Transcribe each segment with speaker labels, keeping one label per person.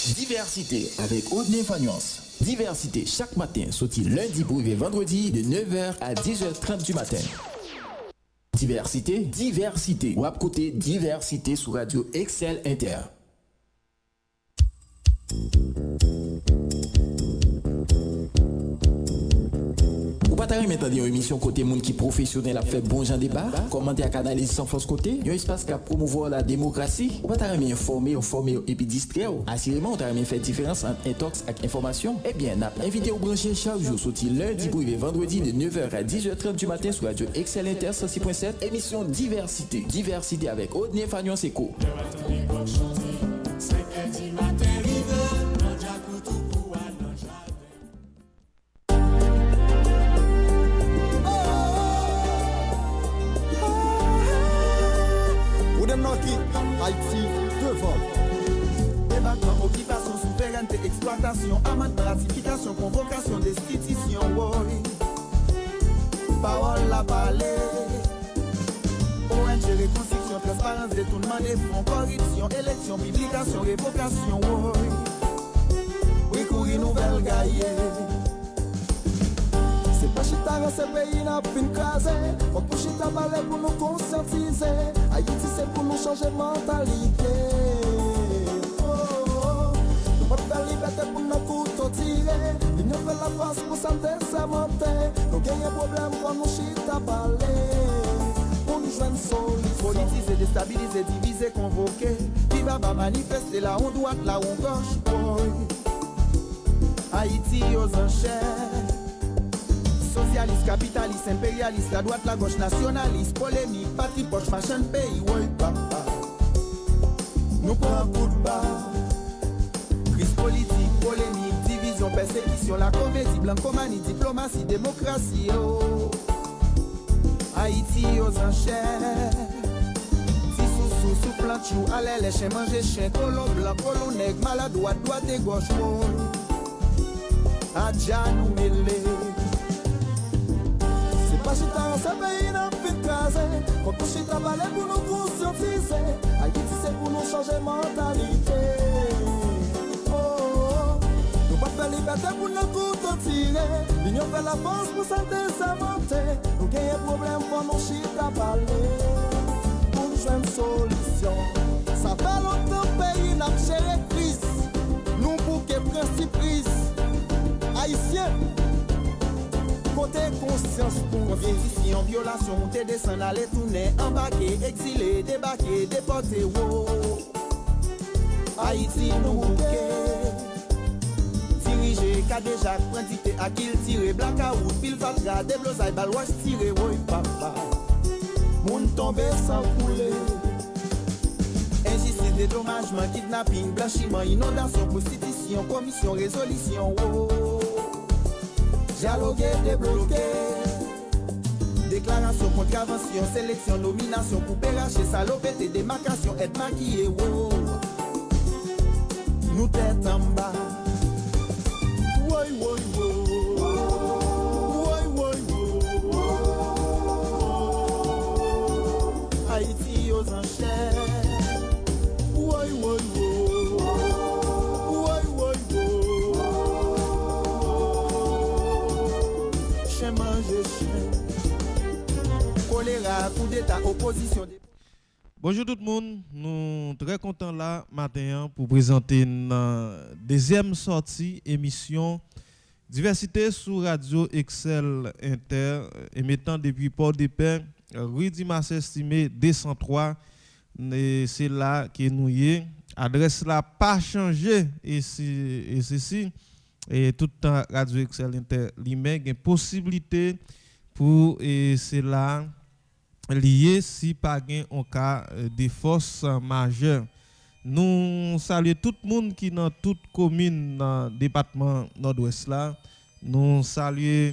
Speaker 1: Diversité avec Audney Fagnuance. Diversité chaque matin, sorti lundi pour vendredi de 9h à 10h30 du matin. Diversité. Ou à côté diversité sur Radio Excel Inter. Ou pas t'arrêter maintenant une émission côté monde qui professionnel a fait bon genre débat, commenter à canaliser sans force côté, un espace qui a promouvoir la démocratie. Ou pas t'arrêter informer et puis distraire. Assurément, on t'arrêter faire différence entre intox et information. Eh bien, n'a invité au brancher chaque jour sorti lundi pour vendredi de 9h à 10h30 du matin sur Radio Excel Inter 106.7, émission Diversité avec Audney Fagnuance Eco.
Speaker 2: Haïti devant. Débattement, occupation, souveraineté, exploitation, amende, ratification, convocation, destitution, oui. Parole la parler. ONG, reconstruction, transparence, détournement des fonds, corruption, élection, publication, révocation, oui. Oui, courir nouvelle gaillée. C'est pas chita dans ce pays n'a fin crasé. Faut pour chita parler pour nous conscientiser. Haïti c'est pour nous changer mentalité. Nous pas faire liberté pour nous couteaux tirer. L'union fait la force pour santé ça monter. Nous gagnons problème pour nous chita parler. Pour nous joindre solution. Politiser, déstabiliser, diviser, convoquer. Qui va manifester là on droite, là on gauche. Haïti aux enchères. Socialiste, capitaliste, impérialiste, la droite, la gauche, nationaliste, polémique, parti poche, machin pays, oui, papa. Nous prenons coup de barre. Crise politique, polémique, division, persécution, la comédie, blancomanie, diplomatie, démocratie, oh. Haïti aux enchères. Si sous plant chou, allez les chiens manger chien, colon blanc, colon nègre, maladroit, droite et gauche, oh. Adja nous mêler. Pas chita dans ce pays n'a plus de case. Faut que chita parler pour nous conscientiser. Haïti c'est pour nous changer mentalité. Oh, nous pas faire liberté pour nous couteaux tirer. L'union fait la force pour santé ça monter. Nous gagnons problème pour nous chita parler. Pour nous jouer une solution. Ça fait longtemps pays n'a géré crise. Nous bouquet principe prise. Haïtiens. Côté conscience pour vivre en violation, t'es descendre, aller tourner, embarquer, exilé, débarquer, déporter, wow. Haïti nous bouquet. Diriger, qu'a déjà prendité, à qui il tire, blackout, pile fatra, déblosaille, balouage tiré, oui, papa. Moun tombé sans couler. Injustice, dédommagement, kidnapping, blanchiment, inondation, prostitution, commission, résolution, wow. Dialoguer, débloquer. Déclaration, contravention, sélection, nomination, couper, racher, salopété, démarcation, être maquillé, wow. Nous tête en bas. Woy, woy, woy. Woy, woy, woy. Haïti aux enchères. Woy, woy, woy. Woy, woy, woy. Choléra, coup d'état, opposition.
Speaker 3: Bonjour tout le monde, nous sommes très contents là matin pour présenter une deuxième sortie émission Diversité sur Radio Excel Inter émettant depuis Port-de-Paix, rue Dimas estimé 203. C'est là que nous y est. Adresse là pas changé et ceci. Et tout le temps, Radio Excel Inter lui-même a une possibilité pour cela lié si pas un cas de force majeure. Nous saluons tout le monde qui est dans toute commune dans le département nord-ouest là. Nous saluons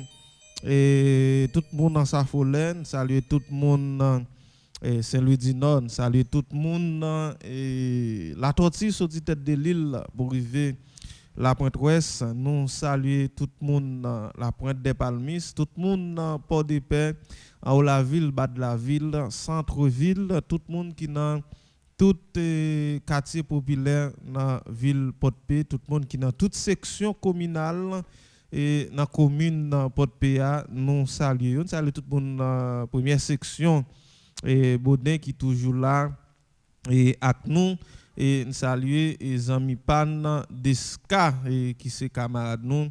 Speaker 3: tout le monde dans Safolène, saluons tout le monde dans Saint-Louis du Nord, saluons tout le monde dans la Tortue sur la tête de l'île pour arriver la Pointe-Ouest. Nous saluons tout le monde dans la Pointe des Palmistes, tout le monde dans Port-de-Paix, en haut la ville, bas de la ville, centre-ville, tout le monde qui est dans tout quartier populaire dans la ville Port-Paix, tout le monde qui dans toute section communale et dans la commune Port-Paix, nous saluons. Nous saluons tout le monde dans la première section et Baudin qui est toujours là et avec nous. Et nous saluons les amis Pan Deska qui sont camarades nous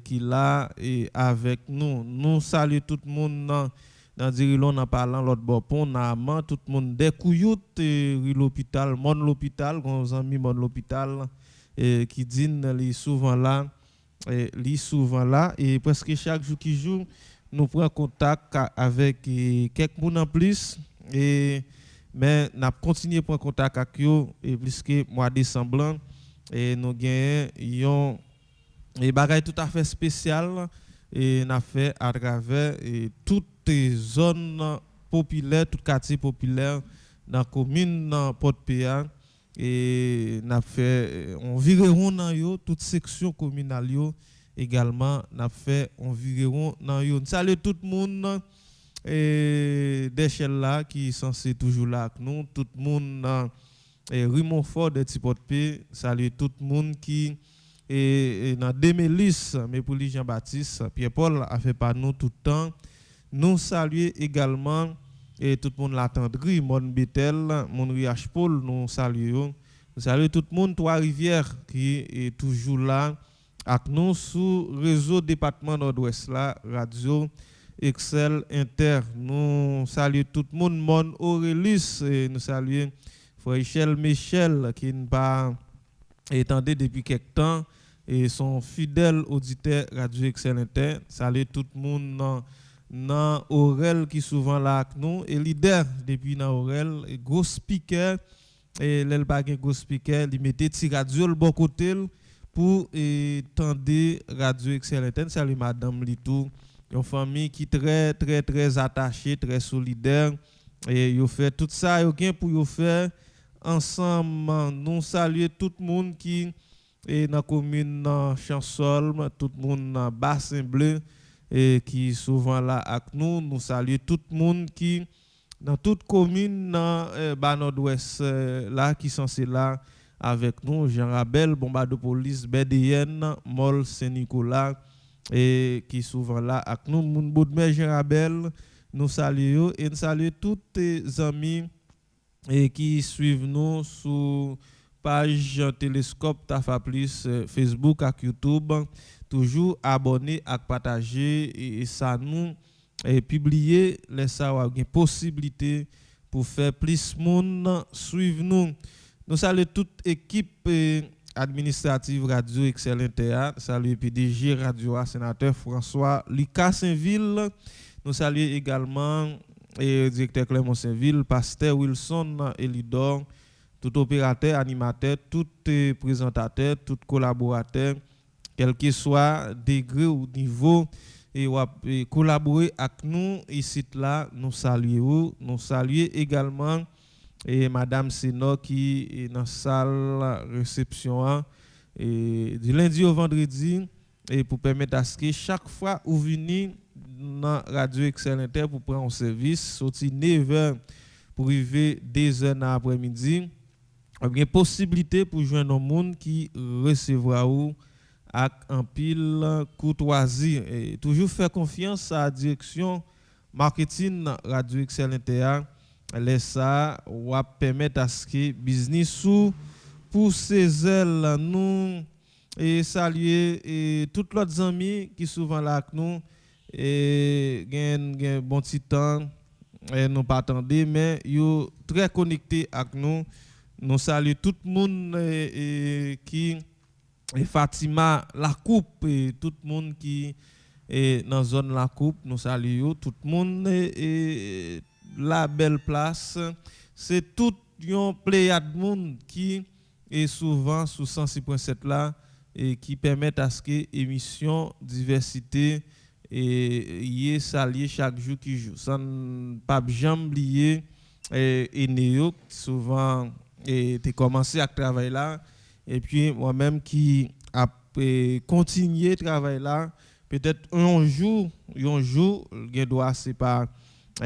Speaker 3: qui là et avec nous. Nous saluons tout le monde dans Dirilon en parlant l'autre bord pont Naman tout le monde des couilloutes l'hôpital mon l'hôpital nos amis mon l'hôpital qui dit souvent là et presque chaque jour qui joue nous prenons contact avec quelques monde en plus et mais n'a continué prendre contact avec eux et puisque mois de décembre et nous gagnons et bagaille tout à fait spécial et n'a fait à travers toutes les zones populaires, tout quartier populaire dans la commune Port-Paix et n'a fait environ dans yo toute section communale yo également n'a fait environ dans yo. Salut tout le monde d'échelle là qui est censé toujours là avec nous, tout le monde Raymond Fort de Port-Paix, salut tout le monde qui et dans Demélis, mais pour lui Jean-Baptiste, Pierre-Paul a fait par nous tout le temps. Nous saluons également et tout le monde l'attendri, mon Betel, mon Riach-Paul, nous saluons. Nous saluons tout le monde, Trois-Rivières qui est toujours là avec nous sous réseau département Nord-Ouest là, Radio Excel Inter. Nous saluons tout le monde, mon Aurélis, et nous saluons Frère Michel qui n'est pas étendu depuis quelque temps. Et son fidèle auditeur Radio Excel Inter. Salut tout le monde dans Aurel qui souvent là avec nous et leader depuis dans Aurel et gros speaker et l'el pas gros speaker il mettait ti radio le bon côté pour tendre Radio Excel Inter. Salut madame Litou, une famille qui très attachée, très solidaire et yo fait tout ça yo gain pour yo faire ensemble. Nous saluer tout le monde qui et dans la commune Chansol, tout le monde dans Bassin Bleu et qui souvent là avec nous. Nous saluons tout le monde qui dans toute commune dans Nord-Ouest là qui sont là avec nous. Jean Rabel, Bombarde de police, BDN, Mol Saint-Nicolas et qui souvent là avec nous. Moun Boudmer Jean Rabel, nous saluons et nous saluons tous les amis et qui suivent nous sur page Télescope Tafa Plus Facebook et YouTube, toujours abonner et partager et ça nous publier les ça une possibilité pour faire plus monde suivre nous. Nous saluons toute équipe administrative Radio Excel Inter, saluons PDG Radio A sénateur François Lucas Saint-Ville. Nous saluons également directeur Clément Saint-Ville, pasteur Wilson Elidor, tout opérateur, animateur, tout présentateur, tout collaborateur, quel que soit degré ou niveau, et collaborer avec nous ici là, nous saluons. Nous saluons également et Madame Seno qui est dans la salle réception et du lundi au vendredi et pour permettre à ce que chaque fois vous venez dans Radio Excel Inter pour prendre un service, sorti 9h pour arriver 2h dans l'après-midi. Il y a une possibilité pour joindre un monde qui recevra ou avec un pile courtoisie et toujours faire confiance à la direction marketing Radio Excel Inter. Laisse ça va permettre à ce que business ou pour ses ailes nous et saluer et tous les amis qui souvent là avec nous et gagne bon petit temps et nous pas attendre mais yo très connecté avec nous. Nous saluons tout le monde qui est Fatima La Coupe et tout le monde qui est dans la zone La Coupe. Nous saluons tout le monde et la belle place. C'est tout un pléiade de monde qui est souvent sous 106.7 là et qui permet à ce que l'émission diversité y est saluée chaque jour qui joue. Sans pas jamais oublier et Néo souvent et tu commencé à travailler là et puis moi-même qui a continué à travailler là peut-être un jour il doit c'est pas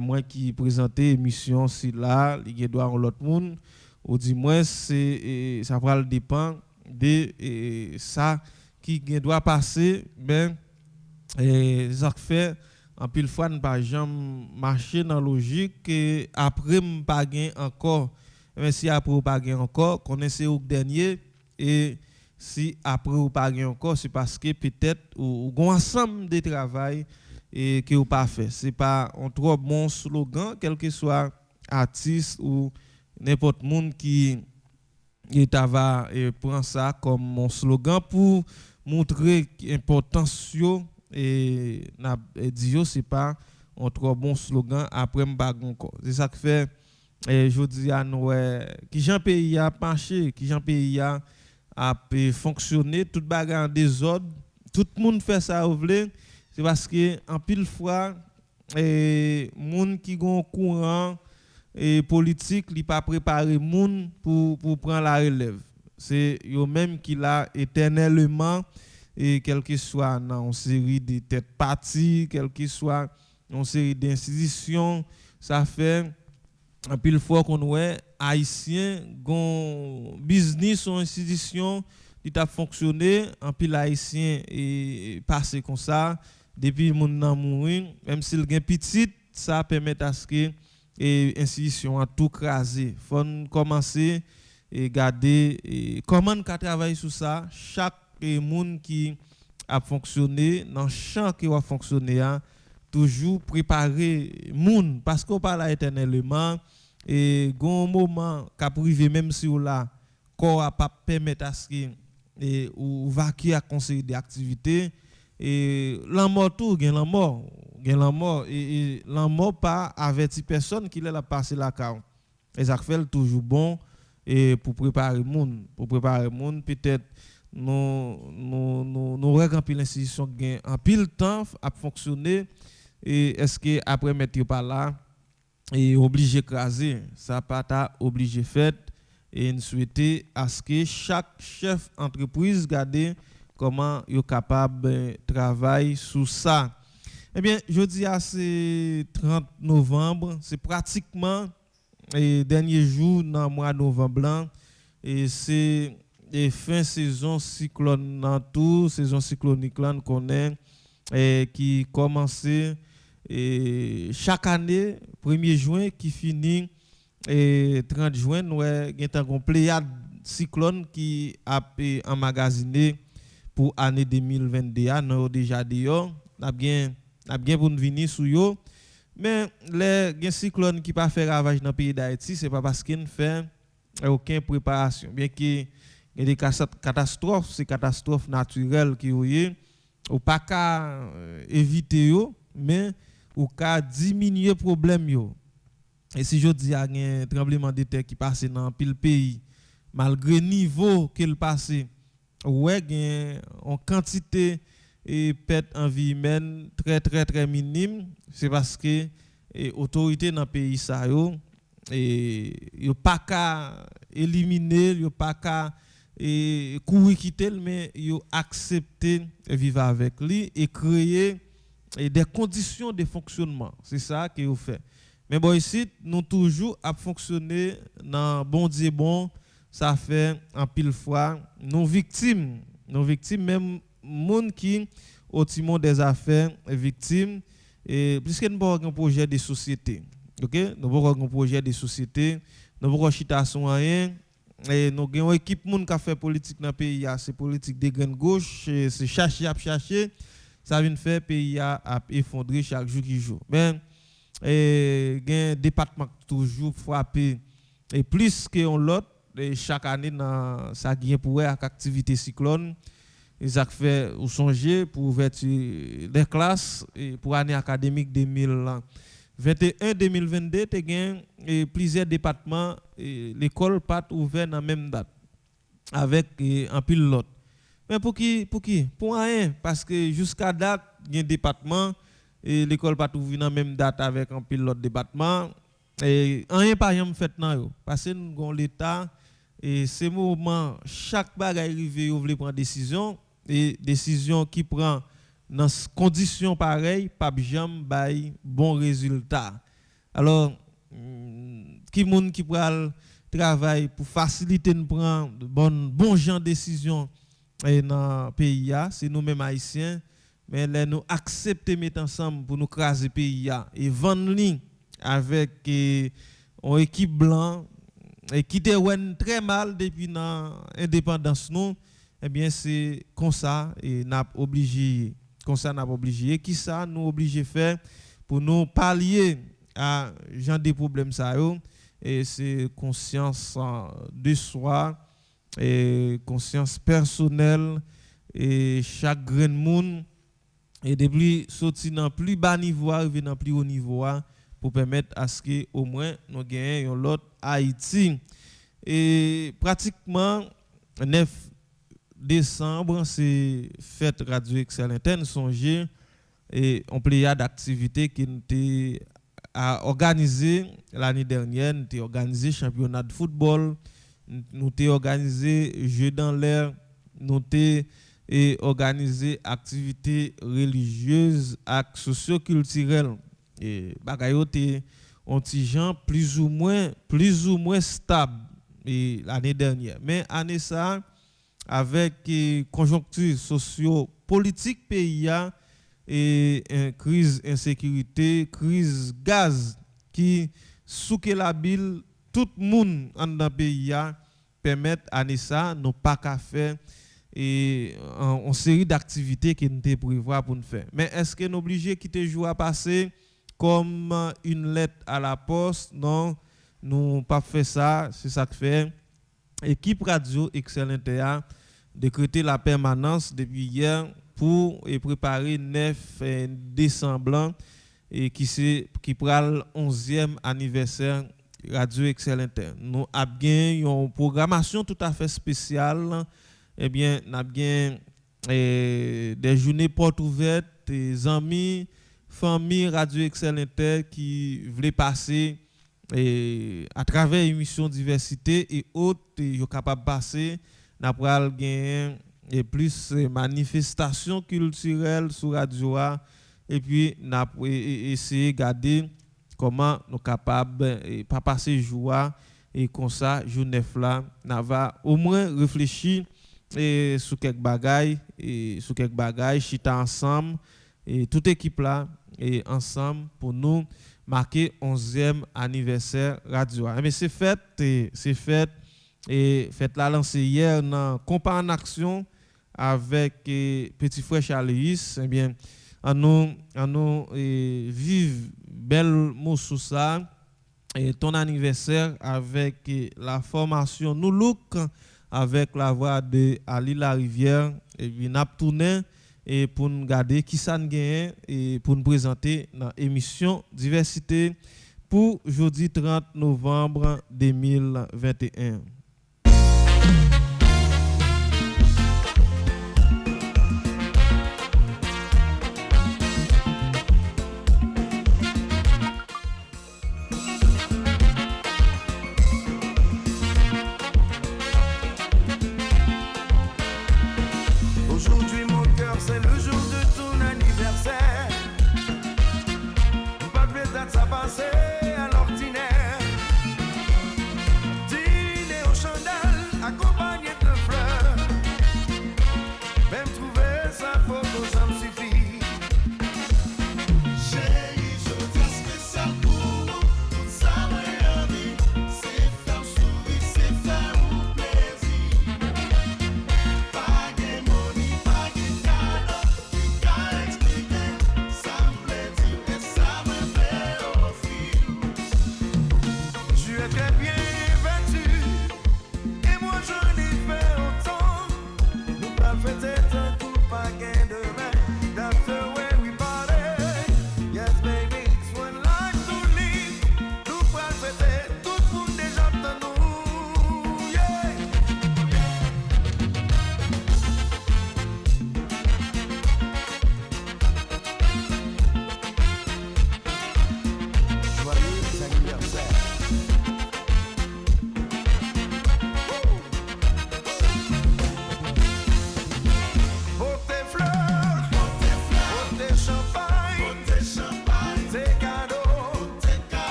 Speaker 3: moi qui présentais émission si là, il doit en l'autre monde ou du moins c'est ça va dépendre de ça qui doit passer mais ça fait en pile fois ne pas jamais marcher dans logique et après pas gain encore mais si après pas gain encore connaissez au dernier et si après ou pas gain encore c'est parce que peut-être ou un ensemble de travail et que ou pas fait c'est pas un trop bon slogan quel que soit artiste ou n'importe monde qui va prendre ça comme mon slogan pour montrer l'importance et n'a dit c'est pas un trop bon slogan après m'pa encore c'est ça que fait je dis à nous qui Jean pays a marché qui Jean pays a fonctionné toute bagarre en désordre tout le monde fait ça au vle c'est parce que en pile fois monde qui gon courant et politique li pas préparé monde pour prendre la relève c'est eux même qui l'a éternellement et quel que soit dans une série de têtes parties quel que soit une série d'institutions ça fait un pile fois qu'on voit haïtien gon business ou institution qui t'a fonctionné en pile haïtien et passé comme ça depuis mon nan mourir même s'il gain petit ça permet à ce que et institution a tout crasé faut commencer et garder comment qu'a travailler sur ça chaque monde qui a fonctionné dans champ qui a fonctionné a toujours préparer monde parce qu'on parle éternellement et gon moment qu'a privé même si ou là corps a pas permettre à ce que ou vaquer à conseiller des activités et la mort tout gain la mort et la mort pas averti personne qu'il a passé la carte et ça fait toujours bon et pour préparer monde peut-être nous remplir l'institution gain en pile temps à fonctionner et est-ce que après mettre pas là et obligé craser ça pas ta obligé fait et nous souhaiter à ce que chaque chef entreprise garder comment il est capable de travailler sur ça. Eh bien, je dis à c'est 30 novembre, c'est pratiquement le dernier jour dans le mois de novembre et c'est fin saison cyclone dans tout, saison cyclonique là qu'on connaît qui commence chaque année 1er juin qui finit et 30 juin nous avons une pléiade cyclone qui a emmagasiné pour année 2022 nous déjà d'ailleurs n'a bien pour nous venir sur yo mais les cyclones qui pas faire ravage dans le pays d'Haïti c'est pas parce qu'ils ne fait aucune préparation bien que il y a des catastrophes c'est catastrophes naturelles qui ou pas qu'à éviter yo mais ou qu'à diminuer problème yo et si je dis a un tremblement de terre qui passe dans pile pays malgré niveau qu'il passe ouais gain en quantité et perte en vie humaine très minime c'est parce que autorité dans pays ça yo pas qu'à éliminer yo pas qu'à courir quitter mais yo accepter vivre avec lui et créer des conditions de fonctionnement c'est ça que vous fait mais bon ici nous toujours à fonctionner dans bon Dieu bon ça fait en pile fois nos victimes même monde qui au timon des affaires victimes et puisque nous avons un projet de société OK nous avons un projet de société nous avons chitation rien et nous avons une équipe monde qui fait politique dans le pays c'est politique de grande gauche c'est chercher ça vient faire pays à effondrer chaque jour qui joue mais un département toujours frappé et plus que l'autre chaque année dans ça gagne pour activité cyclone et ça fait ou songer pour ouverture des classes et pour année académique 2021-2022 tu gagne plusieurs départements l'école pas ouvert dans même date avec un pilote mais pour qui pour rien parce que jusqu'à date il y a un département et l'école pas ouvert dans même date avec un pilote département et rien pas rien fait nan parce que nous avons l'état et ces moments chaque bagaille arrivé vous voulez prendre décision et décision qui prend dans conditions pareilles pas jamais bail bon résultat Alors, qui moun qui pral travail pour faciliter nous prendre bon genre de décision dans le pays, c'est nous-mêmes haïtiens, mais là nous accepter mettre ensemble pour nous craser le pays et vendre avec une équipe blanche et qui était très mal depuis l'indépendance nous, eh bien c'est comme ça et n'a obligé qui ça nous obligé faire pour nous pallier à genre des problèmes ça yo, et c'est conscience de soi et conscience personnelle et chaque grain de monde et depuis sortir dans plus bas niveau arriver dans plus haut niveau pour permettre à ce que au moins nous gagnions l'autre Haïti. Et pratiquement 9 décembre c'est fête Radio Excel Interne songer et on pléiade d'activités qui était à organiser l'année dernière, nous avons organisé championnat de football, nous avons organisé jeux dans l'air, nous avons organisé activités religieuses et socio-culturelles. Et bagayo te un petit gens plus ou moins stable l'année dernière. Mais année ça avec conjoncture socio-politique pays et crise insécurité, crise gaz qui souke la bille tout le monde dans le pays permettre année ça nous pas qu'à faire et une série d'activités qui nous prévoir pour nous faire. Mais est-ce que nous obligés quitter jour à passer comme une lettre à la poste? Non, nous pas fait ça, c'est ça que fait équipe Radio Excel Interne décréter la permanence depuis hier pour préparer 9 décembre et qui pral 11e anniversaire Radio Excel Interne. Nous avons une programmation tout à fait spéciale. Eh bien, nous avons des journées portes ouvertes, des amis, famille Radio Excel Interne qui voulaient passer à travers l'émission Diversité et autres, ils sont capables de passer. Nous avons gagné plus manifestations culturelles sur Radio et puis nous avons essayé de regarder comment nous sommes capables de pas passer joie et comme ça, journée là, nous avons au moins réfléchi sur quelques bagailles chita ensemble et toute équipe là et ensemble pour nous marquer 11e anniversaire Radio. Mais c'est fait et fête la lancée hier dans Compas en action avec petit frère Charles. Eh bien nous vive belle mot sur ça et ton anniversaire avec la formation Nous Look avec la voix de Ali La Rivière et puis n'a tourné et pour nous garder qui ça gagne et pour nous présenter dans émission Diversité pour jeudi 30 novembre 2021.
Speaker 2: Ça passe à l'ordinaire. Dîner au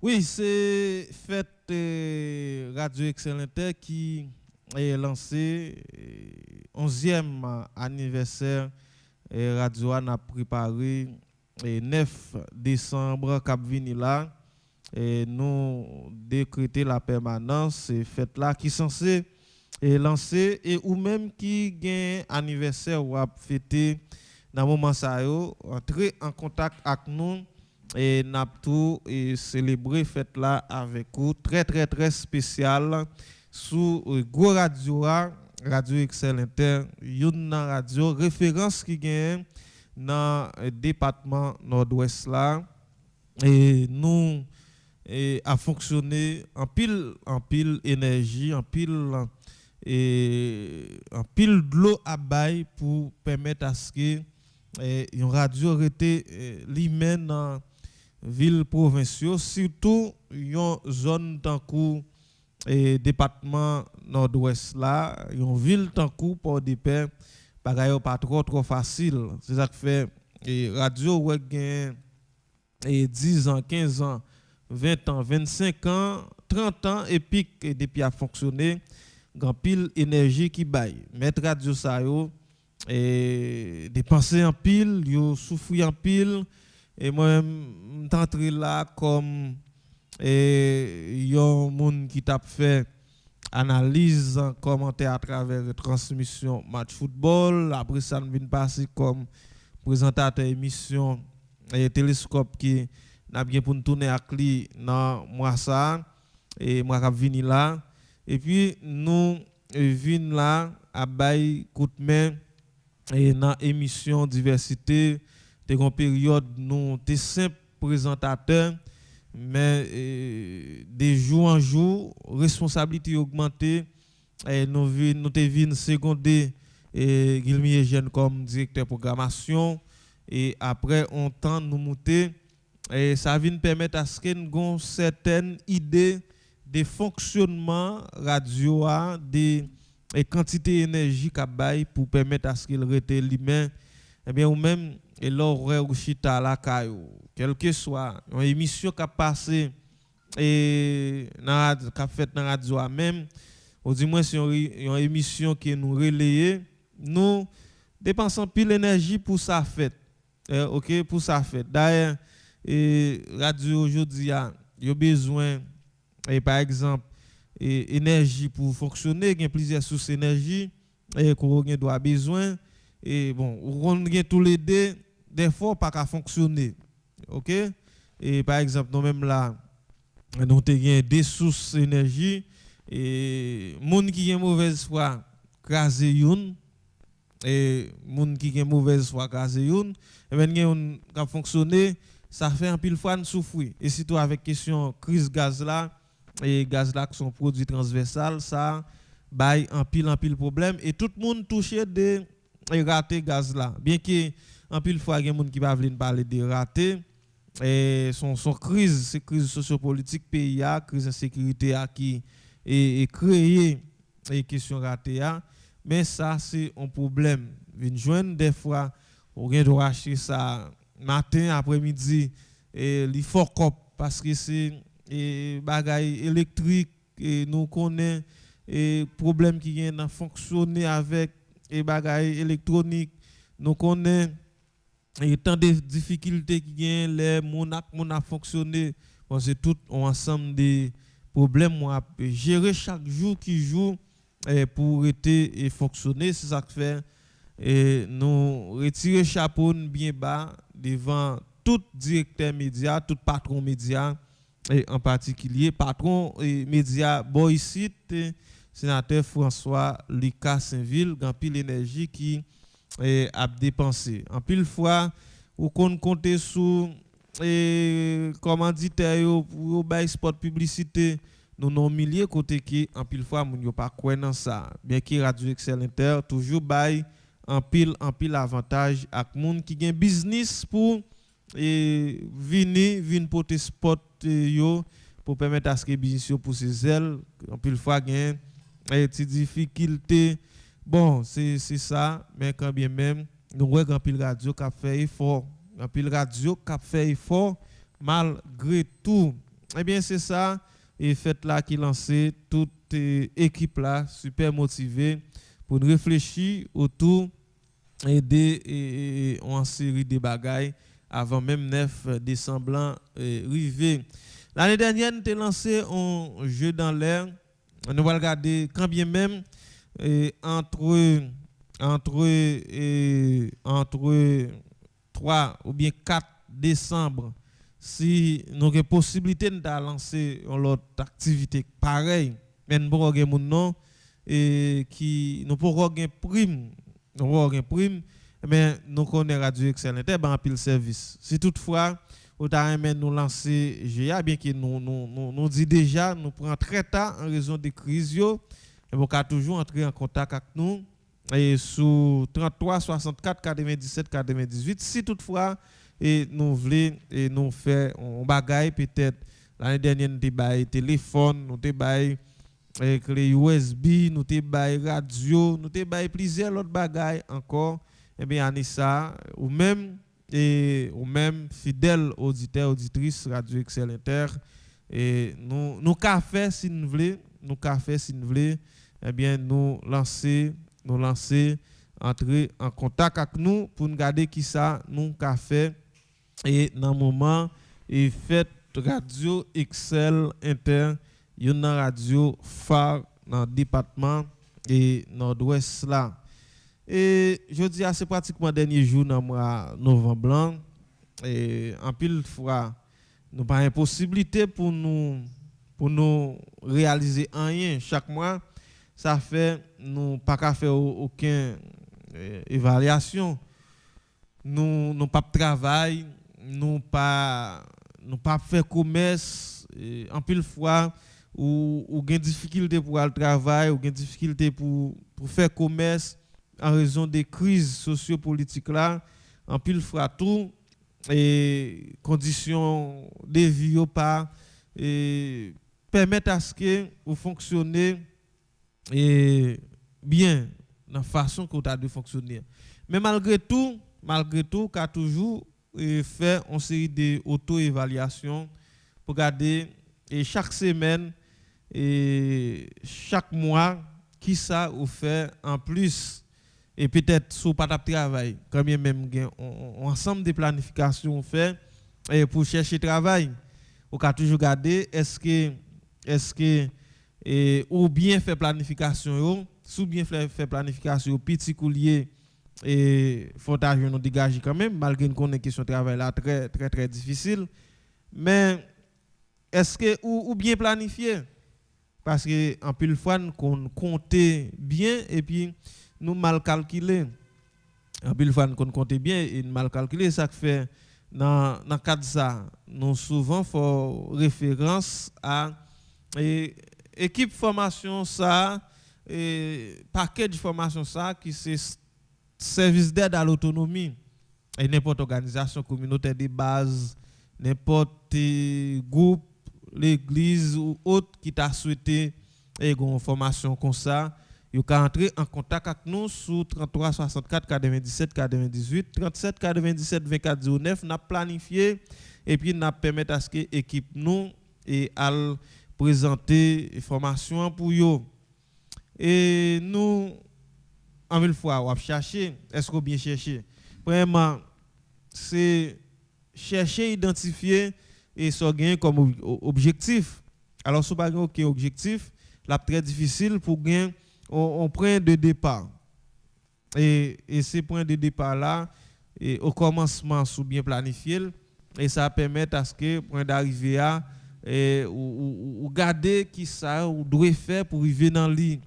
Speaker 3: Oui, c'est fête Radio Excellente qui est lancé 11e anniversaire et Radio a préparé 9 décembre cap vini là et nous décréter la permanence c'est fête là qui censé lancer et ou même qui gagne anniversaire ou a fêter dans moment ça yo entrer en contact avec nous et n'a tout et célébrer fête là avec vous très spécial sous gros radio Excellente une radio référence qui gagne dans le département nord-ouest là et nous a fonctionné en pile énergie en pile de l'eau à bail pour permettre à ce que une radio été lui-même dans ville provinciale surtout une zone tant et département nord-ouest là une ville tant pour des pères bagaille pas trop facile c'est ça que fait et radio ouais gain et 10 ans 15 ans 20 ans 25 ans 30 ans et puis depuis a fonctionné grand pile énergie qui baille mettre radio ça yo et dépenser en pile yo souffrir en pile et moi t'entrer là comme et yon monde qui t'a fait analyse commentaire à travers transmission match football après ça vient passer comme présentateur émission et télescope qui n'a bien pour nous tourner à cli dans moi ça et moi cap venir là et puis nous vinn là à bail coup de main et dans émission diversité des une période nous t'es simple présentateur mais de jour en jour responsabilité augmentée et nous te vinn secondé et Guilmier Jeune comme directeur programmation et après on tente nous monter et ça vient permettre à ce que nous avons certaines idées de fonctionnement radio de quantité d'énergie qu'a bail pour permettre à ce qu'il rete lui-même et bien ou même et l'horaire ou chita la caillou quel que soit une émission qui a passé et qu'a fait dans radio même ou du moins c'est une émission qui nous relayer nous dépensons pile l'énergie pour sa fête OK pour sa fête d'ailleurs radio aujourd'hui a besoin et par exemple énergie pour fonctionner il y a plusieurs sources d'énergie et qu'on doit besoin et bon on gagne tous les deux des fois pas qu'à fonctionner OK et par exemple nous même là nous avons des sources d'énergie et monde qui a mauvaise foi craser une et monde qui a mauvaise foi craser une et ben qui fonctionner ça fait un pile fois nous souffrir et surtout avec question crise gaz là et gaz là qui sont produits transversal ça bail en pile problème et tout le monde touché de rater gaz là bien que en pile fois il y a des gens qui va venir parler de rater et son crise c'est crise sociopolitique pays a crise insécurité a qui est créé et question rater a mais ça c'est un problème vinn joindre des fois on vient de racheter ça matin après-midi et li fort cop parce que c'est bagaille électrique et nous connaît et problème qui vient à fonctionner avec et bagaille électronique nous connaît et tant de difficultés qui viennent les mon a fonctionné c'est tout un ensemble de problèmes moi gérer chaque jour qui joue pour être et fonctionner c'est ça que fait et nous retirer chapeau bien bas devant tout directeur média tout patron média et en particulier patron et média Boycite sénateur François Lucas Saint-Ville grand pile énergie qui a dépensé en pile fois ou qu'on compter sur commanditaire pour bail spot publicité nous non milliers côté qui en pile fois moun yo pas croire dans ça bien que Radio Excellente toujours bail en pile avantage ak moun qui gen business pour venir porter spot yo pour permettre à ce que business yo pour ses ailes en pile fois gen des difficultés bon c'est ça mais quand bien même nous voyons grand pile radio qui fait effort grand pile radio qui fait effort malgré tout Eh bien, c'est ça, et fait là qui lancé toute équipe là, super motivée, pour réfléchir autour de en série de bagailles avant même 9 décembre arrivé. L'année dernière, nous avons lancé un jeu dans l'air. Nous allons regarder quand bien même entre 3 ou bien 4 décembre, si nous avons possibilité de lancer une autre activité pareille, mais nous avons des gens qui nous avons une prime, mais nous connaissons Radio Excellent, ben pile service. Si toutefois, nous avons nous lancer GA, bien que nous dit déjà, nous prenons très tard en raison des crises, et vous pouvez toujours entrer en contact avec nous et sous 33 64 97 98 si toutefois et nous voulons et nous faire un bagaille peut-être l'année dernière nous avons téléphone, nous avons clé USB, nous avons radio, nous avons plusieurs autres bagailles encore. Eh bien Anissa ou même fidèle auditeur auditrice Radio Excel Inter et nous café si nous voulons, eh bien nous lancer entrer en contact avec nous pour nous garder qui ça nous café et dans moment et fait Radio Excel Inter une radio phare dans le département et nord-ouest là. Et je dis c'est pratiquement dernier jour dans mois novembre blanc et en pile fois nous pas impossibilité pour nous réaliser rien chaque mois. Ça fait nous pas qu'à faire aucune évaluation, nous pas travail, nous pas faire commerce en pile fois ou gain difficulté pour le travail ou gain difficulté pour faire commerce en raison des crises sociopolitiques là en pile fois tout et conditions de vie pas et permettre à ce que vous fonctionnez et bien dans la façon que vous avez de fonctionner. Mais malgré tout, qu'a toujours fait une série de auto-évaluations pour garder et chaque semaine et chaque mois qui ça vous fait en plus et peut-être sous pas de travail quand même un ensemble de planifications fait et pour chercher travail vous avez toujours garder est-ce que ou bien faire planification sous bien faire planification petit coulier et faut argent nous dégager quand même malgré qu'on ait question travail là très très très difficile mais est-ce que ou bien planifier parce que en pile fois qu'on compter bien et puis nous mal calculer en pile fois qu'on compter bien et mal calculer ça fait dans cadre ça nous souvent faut référence à équipe formation ça et paquet de formation ça qui c'est service d'aide à l'autonomie et n'importe organisation communautaire de base n'importe groupe l'église ou autre qui t'a souhaité une formation comme ça vous pouvez entrer en contact avec nous sur 33 64 97 98 37 97 24 09 n'a planifié et puis n'a permettre à ce que équipe nous et à présenter information pour yo et nous en mille fois on va chercher est-ce qu'on bien chercher premièrement c'est chercher identifier et ça gagne comme objectif alors si pas aucun objectif là très difficile pour gagner on point de départ et ces points de départ là et au commencement sous bien planifié et ça permet à ce que point d'arrivée à ou garder qui ça ou doit faire pour arriver dans l'île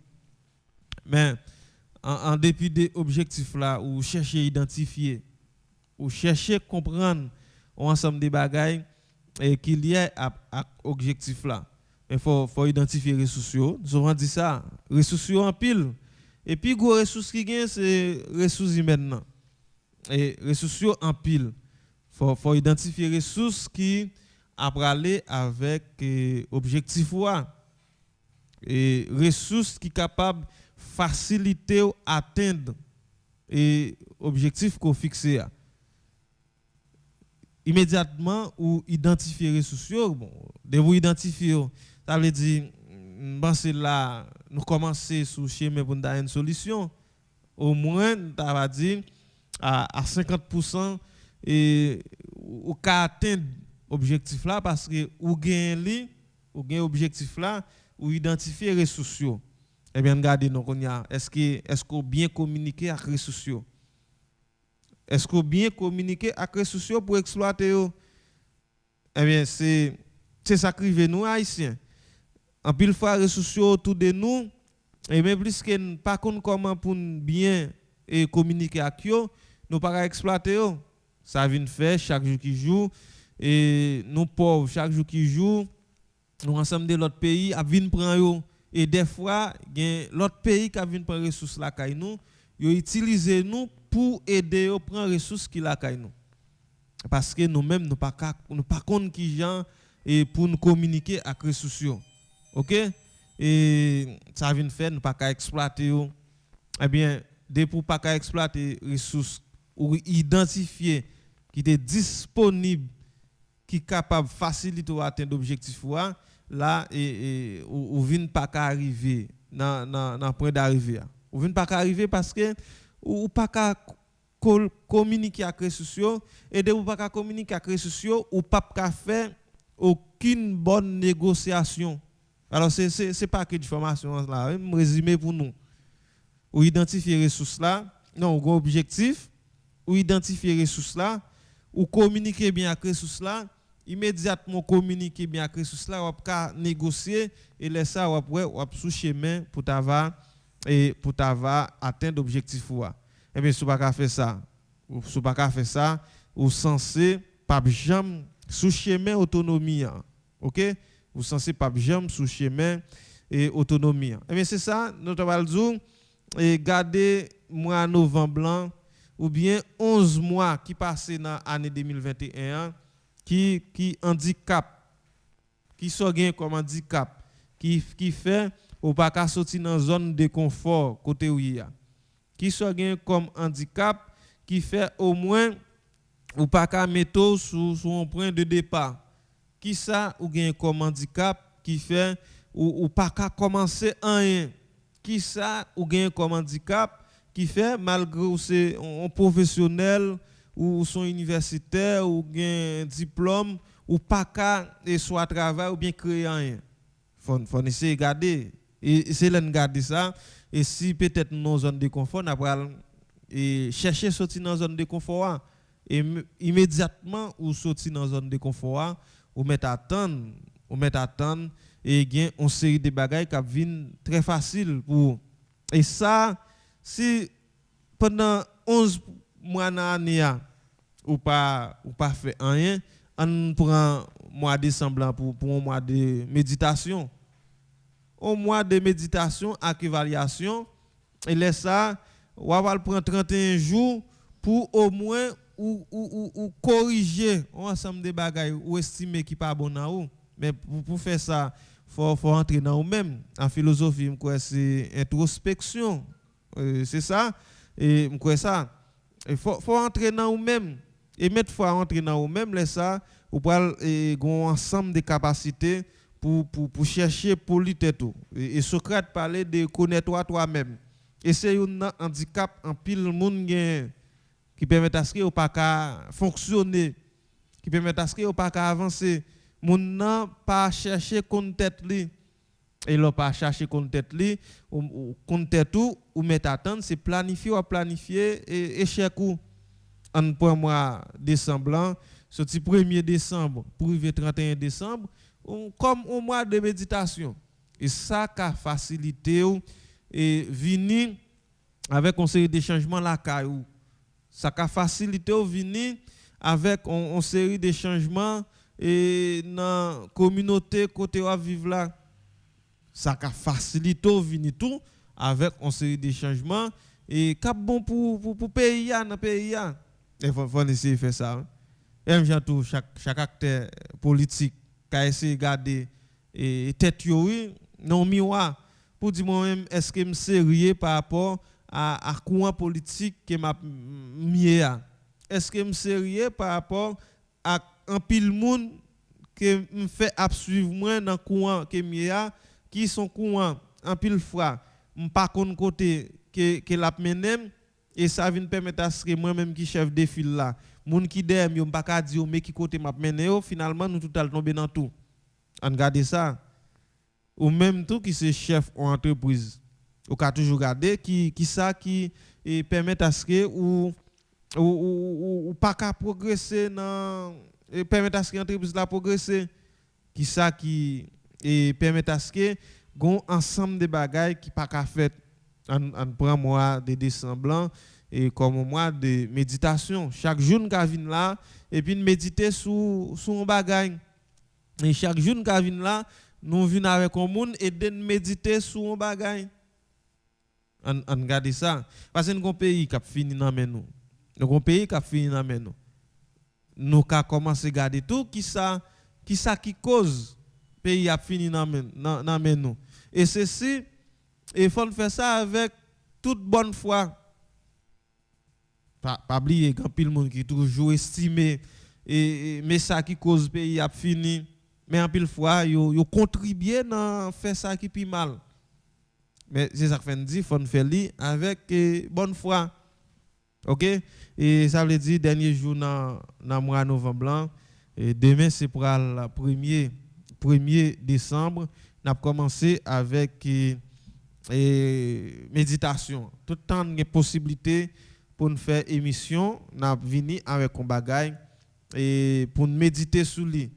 Speaker 3: mais en dépit des objectifs là ou chercher identifier ou chercher comprendre ensemble des bagailles et qu'il y a à objectif là il faut identifier les ressources nous avons dit ça ressources en pile et puis gros ressources qui gagne c'est ressources humaines et ressources en pile faut identifier les ressources qui après aller avec objectif et ressources qui capable faciliter ou atteindre et objectif qu'on fixé immédiatement ou identifier les ressources, bon, de vous identifier, ça veut dire, c'est là, nous commencer sous chemin pour nous une solution. Au moins, ça va dire, à 50%, et ou qu'à atteindre l'objectif là, parce que ou gagne objectif là, ou identifier les ressources. Eh bien, regardez, est-ce qu'on bien communiquer avec les ressources? Est-ce qu'on bien communiquer avec les ressources pour exploiter? Eh bien, c'est ça qui nous, Haïtiens. En pile fois, les ressources autour de nous, et même plus que pas comment pour bien communiquer avec eux, nous pas exploiter. Ça vient faire chaque jour qui joue, et nous pauvres, chaque jour qui joue, nous ensemble de l'autre pays, à venir prendre. Et des fois, l'autre pays qui a vient prendre les ressources là, nous, ils utilisent nous pour aider à prendre les ressources qui là, nous. Parce que nous-mêmes, nous ne pas contre qui gens et pour nous communiquer avec les ressources. OK? Et ça vient faire, nous pas qu'à exploiter. Eh bien, dès pour pas qu'à exploiter les ressources ou identifier qui est disponible, qui est capable de faciliter ou atteindre l'objectif, là, ou vient pas qu'à arriver dans point d'arrivée. Ou vient pas qu'à arriver parce que ou pas qu'à communiquer avec les sociaux et de ou pas qu'à communiquer avec les sociaux ou pas qu'à faire aucune bonne négociation. Alors c'est pas que d'information là, même résumé pour nous. Ou identifier les ressources là, non, un objectif, ou identifier les ressources là, ou communiquer bien avec les ressources là, immédiatement communiquer bien avec les ressources là, ou pas négocier et laisser ça ou sous chemin pour t'avoir et pour atteindre l'objectif ou. Eh bien, si vous pas faire ça, ou censé pas jamais sous chemin autonomie. OK? Vous censé pas jamais sous chemin et autonomie. Eh bien, c'est ça, notre valzou et garder mois novembre blanc ou bien 11 mois qui passent dans l'année 2021 qui handicap, qui sont comme handicap, qui fait ou pas qu'à sortir dans zone de confort côté où il y a. Qui sont comme handicap qui fait au moins ou pas qu'à mettre sur un point de départ. Qui ça ou gain comme handicap qui fait ou pas qu'à commencer rien. Qui ça ou gain comme handicap qui fait malgré ou c'est un professionnel ou son universitaire ou gain diplôme ou pas qu'à soit travail ou bien créer rien. Faut essayer de garder et c'est là de garder ça et si peut-être dans zone de confort on va chercher sortir dans zone de confort et immédiatement ou sortir dans zone de confort ou mettre attendre et gain une série de bagages qui viennent très facile pour et ça si pendant 11 mois dans l'année ou pas fait rien on prend mois de décembre pour un mois de méditation. Au mois de méditation avec évaluation et laisse ça on va prendre 31 jours pour au moins ou corriger un ensemble de bagages ou estimer qui pas bon dans ou mais pour faire ça faut entrer dans nous-mêmes en philosophie c'est introspection c'est ça et ça il faut entrer dans nous-mêmes et mettre faut entrer dans nous-mêmes laisse ça ou pour un ensemble de capacités pour chercher pour lutter tout et Socrate parlait de connaître toi-même et c'est un handicap en pile monde qui permet à ce que pas qu'à fonctionner qui permet à ce que pas qu'à avancer mon n'a pas chercher contre tête li et l'on pas chercher contre tête li ou contre tête tout ou mettre attendre c'est planifier et échec ou en point mois décembre sorti 1er décembre pour arriver 31 décembre comme un mois de méditation et ça a facilité et venir avec une série de changements la caillou ça a facilité venir avec une série de changements et dans la communauté côté où vivre là ça a facilité venir tout avec une série de changements et cap bon pour pays dans pays il faut essayer de faire ça et j'aime tout chaque acteur politique qui a essayé de garder tête oui non miroir pour dire moi-même est-ce que je suis sérieux par rapport à courant politique que m'a mis est-ce que je suis sérieux par rapport ak un pile moun que me fait suivre moi dans courant que mia qui sont courant en pile fois pas kon côté que l'a menem et ça vient permettre à ce que moi même qui chef de file là moun qui dem yo pas ka dire mais qui côté m'a mené finalement nous tout al tomber dans tout on regarde ça ou même tout qui c'est chef en entreprise ou ka toujours regarder qui ça qui permet à ce que ou pas qu'à progresser dans et permettre à ce que l'entreprise la progresser qui ça qui permet à ce que gon ensemble de bagages qui pas qu'à faire on prend mois de décembre et comme mois de méditation chaque jour nous vinn là et puis méditer sur un bagage et chaque jour nous vinn là nous venons avec un monde et de méditer sur un bagage on regarde ça parce que nous un pays qui a fini dans nous un pays qui a fini dans nous nous avons commencé à regarder tout qui cause pays a fini dans nous et ceci il faut faire ça avec toute bonne foi pas oublier grand pile monde qui toujours estimé mais ça qui cause pays a fini mais en pile fois yo contribuer dans faire ça qui plus mal mais c'est ça que fait dit faut faire li avec bonne foi. OK et ça veut dire dernier jour dans mois novembre et demain c'est pour le 1er décembre n'a commencé avec méditation tout temps de possibilité pour nous faire émission n'a venir avec un bagage et pour méditer sur lui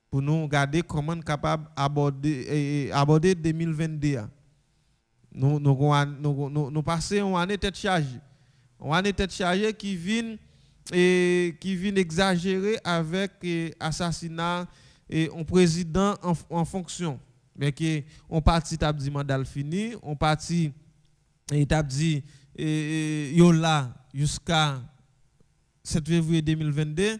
Speaker 3: pour nous regarder comment capable aborder 2022 nous passer une année tête chargée qui vient exagérer avec assassinat et un président en fonction mais que on parti t'a dit mandat fini on parti et t'a dit yo là jusqu'à 7 février 2022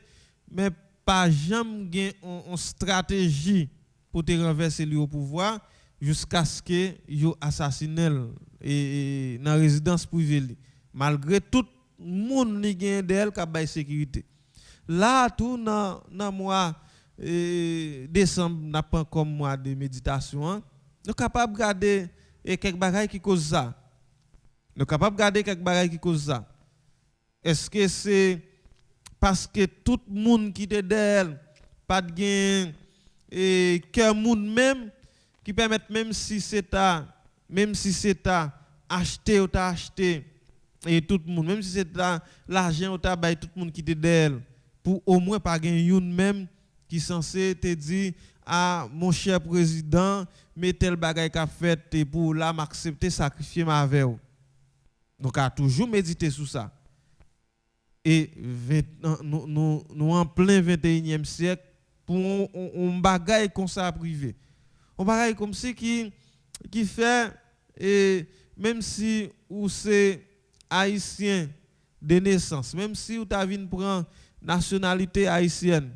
Speaker 3: mais pas jamais gain une stratégie pour te renverser lui au pouvoir jusqu'à ce que yo assassinel et dans résidence privée malgré tout monde li gagne d'elle qui a sécurité là tout dans mois décembre n'a pas comme mois de méditation nous capable garder quelques bagages qui cause ça est-ce que c'est parce que tout le monde qui est d'elle pas de gain et cœur monde même qui permet même si c'est acheter ou t'as acheté et tout le monde même si c'est l'argent ou t'as bail tout le monde qui est d'elle pour au moins pas gagner une même qui censé te dire à mon cher président mais tel bagage qu'a fait et pour là m'accepter sacrifier ma avec donc a toujours méditer sur ça et nous en plein 21e siècle pour un bagage comme ça privé un bagage comme si qui fait et même si ou c'est haïtien de naissance même si ou ta vinn prend nationalité haïtienne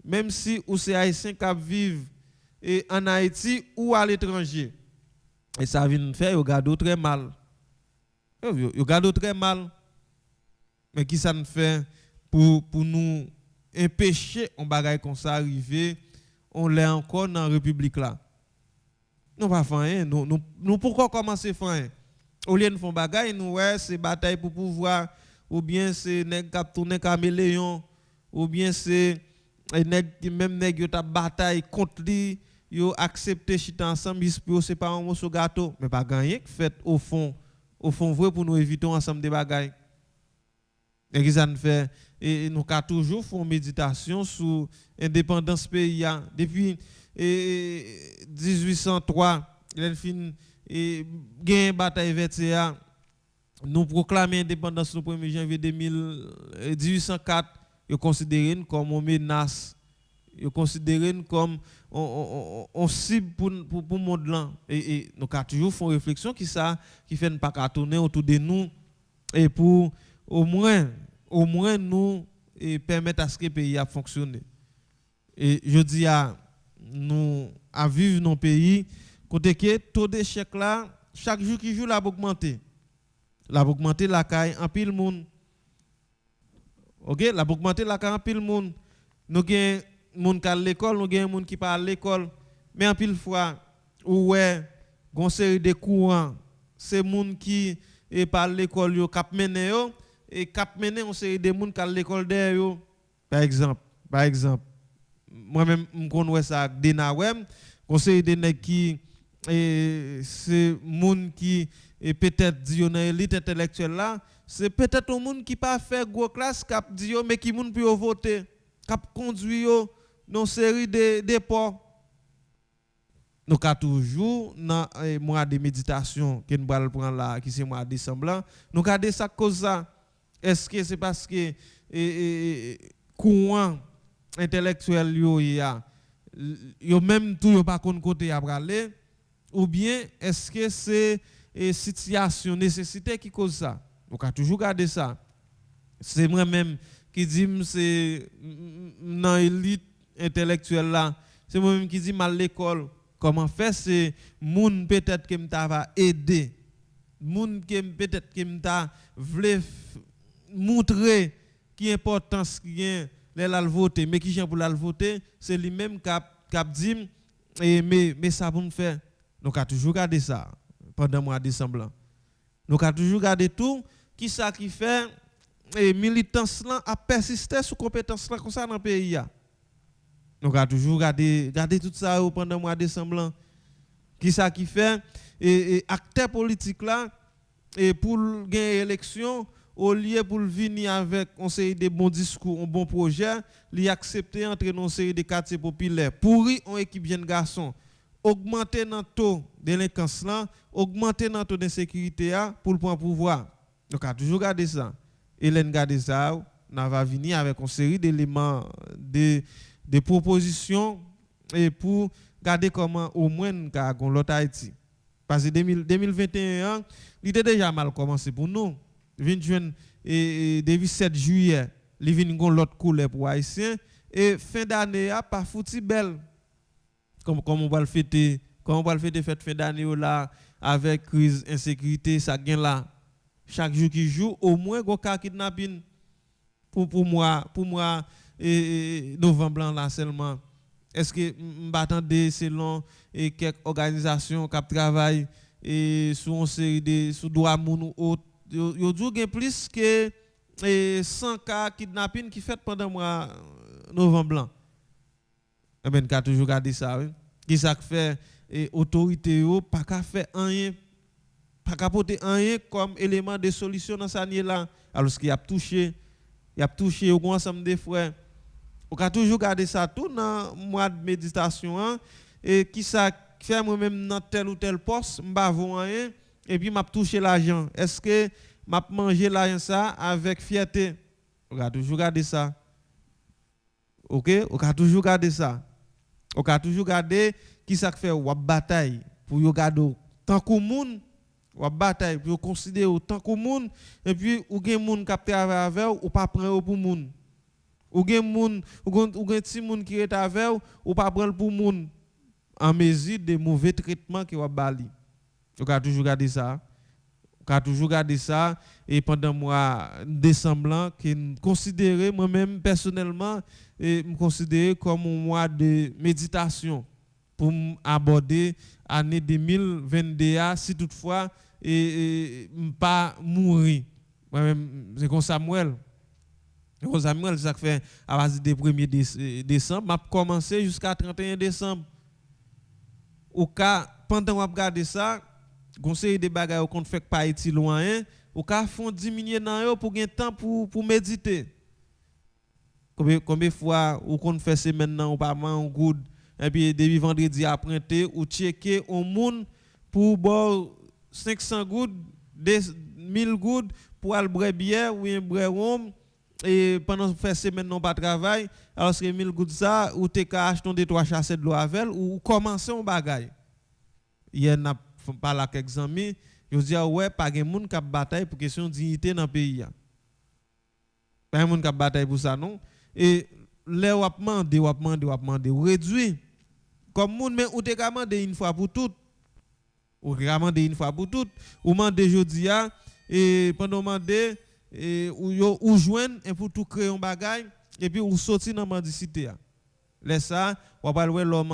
Speaker 3: même si ou c'est haïtien qui vivent en Haïti ou à l'étranger et ça vient faire yo garde très mal yo garde très mal mais qui ça nous fait pour nous empêcher un bagage comme ça arriver on l'est encore dans la République là nous pas faire rien nous pourquoi commencer faire rien au lieu de faire bagage nous ouais c'est bataille pour pouvoir ou bien c'est nèg cap tourner caméléon ou bien c'est même nèg yo ta bataille contre lui yo accepter chita ensemble c'est pas un morceau gâteau mais pas gagner fait au fond vrai pour nous éviter ensemble des bagailles et qui ça nous fait et nous ca toujours font méditation sur indépendance pays depuis 1803 il fin et gain bataille vertière nous proclamer indépendance le 1er janvier 1804 yo considéré comme une menace yo considéré comme on cible pour le monde là et nous avons toujours fait une réflexion qui fait ne pas tourner autour de nous et pour au moins nous permettre à ce que le pays a fonctionné et je dis à nous à vivre dans le pays côté que taux d'échec là chaque jour qui joue l'a augmenté la caille en pile monde OK l'a augmenté la caille en pile monde nous gen moun qui à l'école, nous gen moun qui pas à l'école, mais en pile fois ouais, gon série de courants, c'est moun qui et par l'école yo k'ap mené yo et k'ap mené on série de moun qui à l'école derrière yo. Par exemple, moi-même m'konn ça avec Denawem, conseil de nèg qui c'est moun qui et peut-être dit dans élite intellectuelle là, c'est peut-être un monde qui pas fait gros classe cap dit mais qui moun pour voter, cap conduit yo dans série de dépôts. Nous avons toujours dans mois de méditation que nous allons prendre là qui c'est mois de décembre, nous garder ça cause ça. Est-ce que c'est parce que courant intellectuel yo même tout yo pas kon côté à aller ou bien est-ce que c'est situation nécessité qui cause ça? On a toujours garder ça. C'est moi-même qui dit c'est dans l'élite intellectuelle là, c'est moi-même qui dit mal l'école. Comment faire c'est moun peut-être que m'ta va aider. Moun qui peut-être que m'ta vle montrer qui importance qui gagne les la voter mais qui pour la voter, c'est lui-même qui dit mais ça pour me faire. Donc a toujours garder ça pendant mois de décembre. Donc a toujours garder tout qui ça qui fait et militance là a persister sous compétence là comme ça dans le pays là. Donc a toujours garder tout ça pendant mois de décembre. Qui ça qui fait et acteur politique là et pour gagner élection au lieu pour venir avec un série de bons discours, un bon projet, li accepter entrer dans une série de quartiers populaires, pourri en équipe jeune garçon, augmenter dans taux de délinquance là, augmenter dans taux d'insécurité pour le pouvoir. Donc a toujours garder ça. Hélène garder ça, on va venir avec une série d'éléments de propositions et pour garder comment au moins on l'autre Haïti. Parce que 2021, il était déjà mal commencé pour nous. 20 juin et depuis 7 juillet, il vient gon l'autre couleur pour haïtien et fin d'année a pas fouti belle. Comme on va le fêter, fête fin d'année là avec crise insécurité ça gagne là. Chaque jour qui joue au moins gon cas kidnapping pour moi novembre blanc là seulement. Est-ce que m'attendez selon quelques organisations qui travaillent et sur une série de sous droit moun ou autre yo dou gen plus que 100 cas kidnapping qui fait pendant mois novembre blanc. Eh ben ka toujours garder ça oui. Qui ça fait autorité yo pas ka faire rien pas ka porter rien comme élément de solution dans ça là alors qu'il a touché au ensemble des frères. On ka toujours garder ça tout dans mois de méditation hein, et qui ça fait moi même dans tel ou tel poste m'pa voir rien et puis m'a touché l'argent. Est-ce que m'a mangé l'argent ça avec fierté? On va toujours garder ça. OK, on va toujours garder ça. On va toujours garder qui ça fait ou bataille pour yo garder tant que moun ou bataille pour considérer tant que moun et puis ou gen moun qui travaille avec ou pas prendre pour moun. Ou gen moun ou gen ti moun qui est avec ou pas prendre pour moun en mesure de mauvais traitement qui va bali. On a toujours gardé ça. Et pendant mois décembre que considéré moi-même personnellement et me considérer comme un mois de méditation pour aborder année 2022 si toutefois et pas mourir. Moi-même c'est comme Samuel ça fait à partir du 1er décembre m'a commencé jusqu'à 31 décembre. Au cas pendant on regarder ça conseil des bagages qu'on fait pas Haïti loin au cas font diminuer dans yo pour gain temps pour méditer. Combien fois ou qu'on fait semaine nan ou pas man good et puis depuis vendredi après ou checker au monde pour boire 500 gouttes 1000 gouttes pour aller boire bière ou un boire rhum et pendant faire semaine non pas travail alors que 1000 gouttes ça ou t'es ka acheter 2-3 chasses de l'eau avec ou commencer un bagage. Hier n'a pas là quelques amis, je dis ouais pas gen moun k'ap bataille pour question dignité dans pays a. Pas moun k'ap bataille pour ça non et les ou demander réduit comme moun mais ou te demander une fois pour toutes. Ou demander une fois pour toutes ou demander jodi a et pendant demander ou joindre et pour tout créer un bagage et puis ou sorti dans mendicité. Laisse ça, on va voir l'homme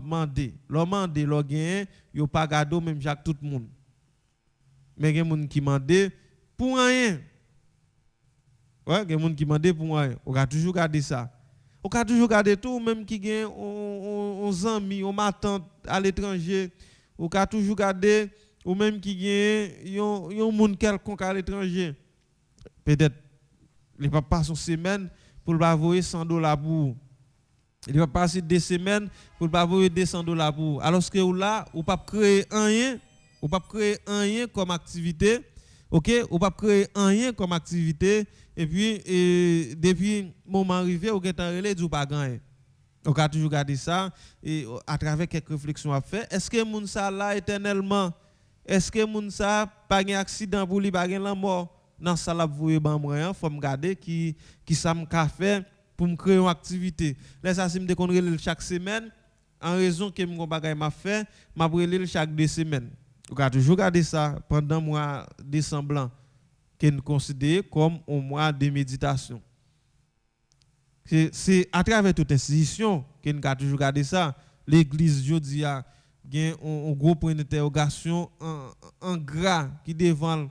Speaker 3: demandé, l'homme gagne, yo pas gado même Jacques tout le monde. Mais il y a des gens qui demandent pour rien. Ouais, il y a des gens qui demandent pour rien. On va toujours garder ça. On va toujours garder tout, même qui gagne on amis, on m'attend à l'étranger. On va toujours garder ou même qui gagne yon monde quelconque à l'étranger. Peut-être il va passer une semaine pour le envoyer $100 pour. Il va passer 2 semaines pour le envoyer $200 pour. Alors que là, on pas créer rien, on pas créer rien comme activité. OK, on pas créer rien comme activité et puis depuis moment arrivé, on est en relais du pas gagner. On a toujours gardé ça et à travers quelques réflexions à faire. Est-ce que moun ça là éternellement? Est-ce que moun ça pas un accident pour lui pas la mort? Dans ça là vous ban moyen, faut me garder qui ça me fait pour me créer une activité. Là ça c'est me déconner chaque semaine en raison que mon bagay m'a fait, m'a brûler chaque 2 semaines. On a toujours gardé ça pendant mois décembre que nous considérons comme un mois de méditation. C'est à travers toute institution que nous avons toujours gardé ça. L'église, je dis, a un gros point d'interrogation en gras qui devant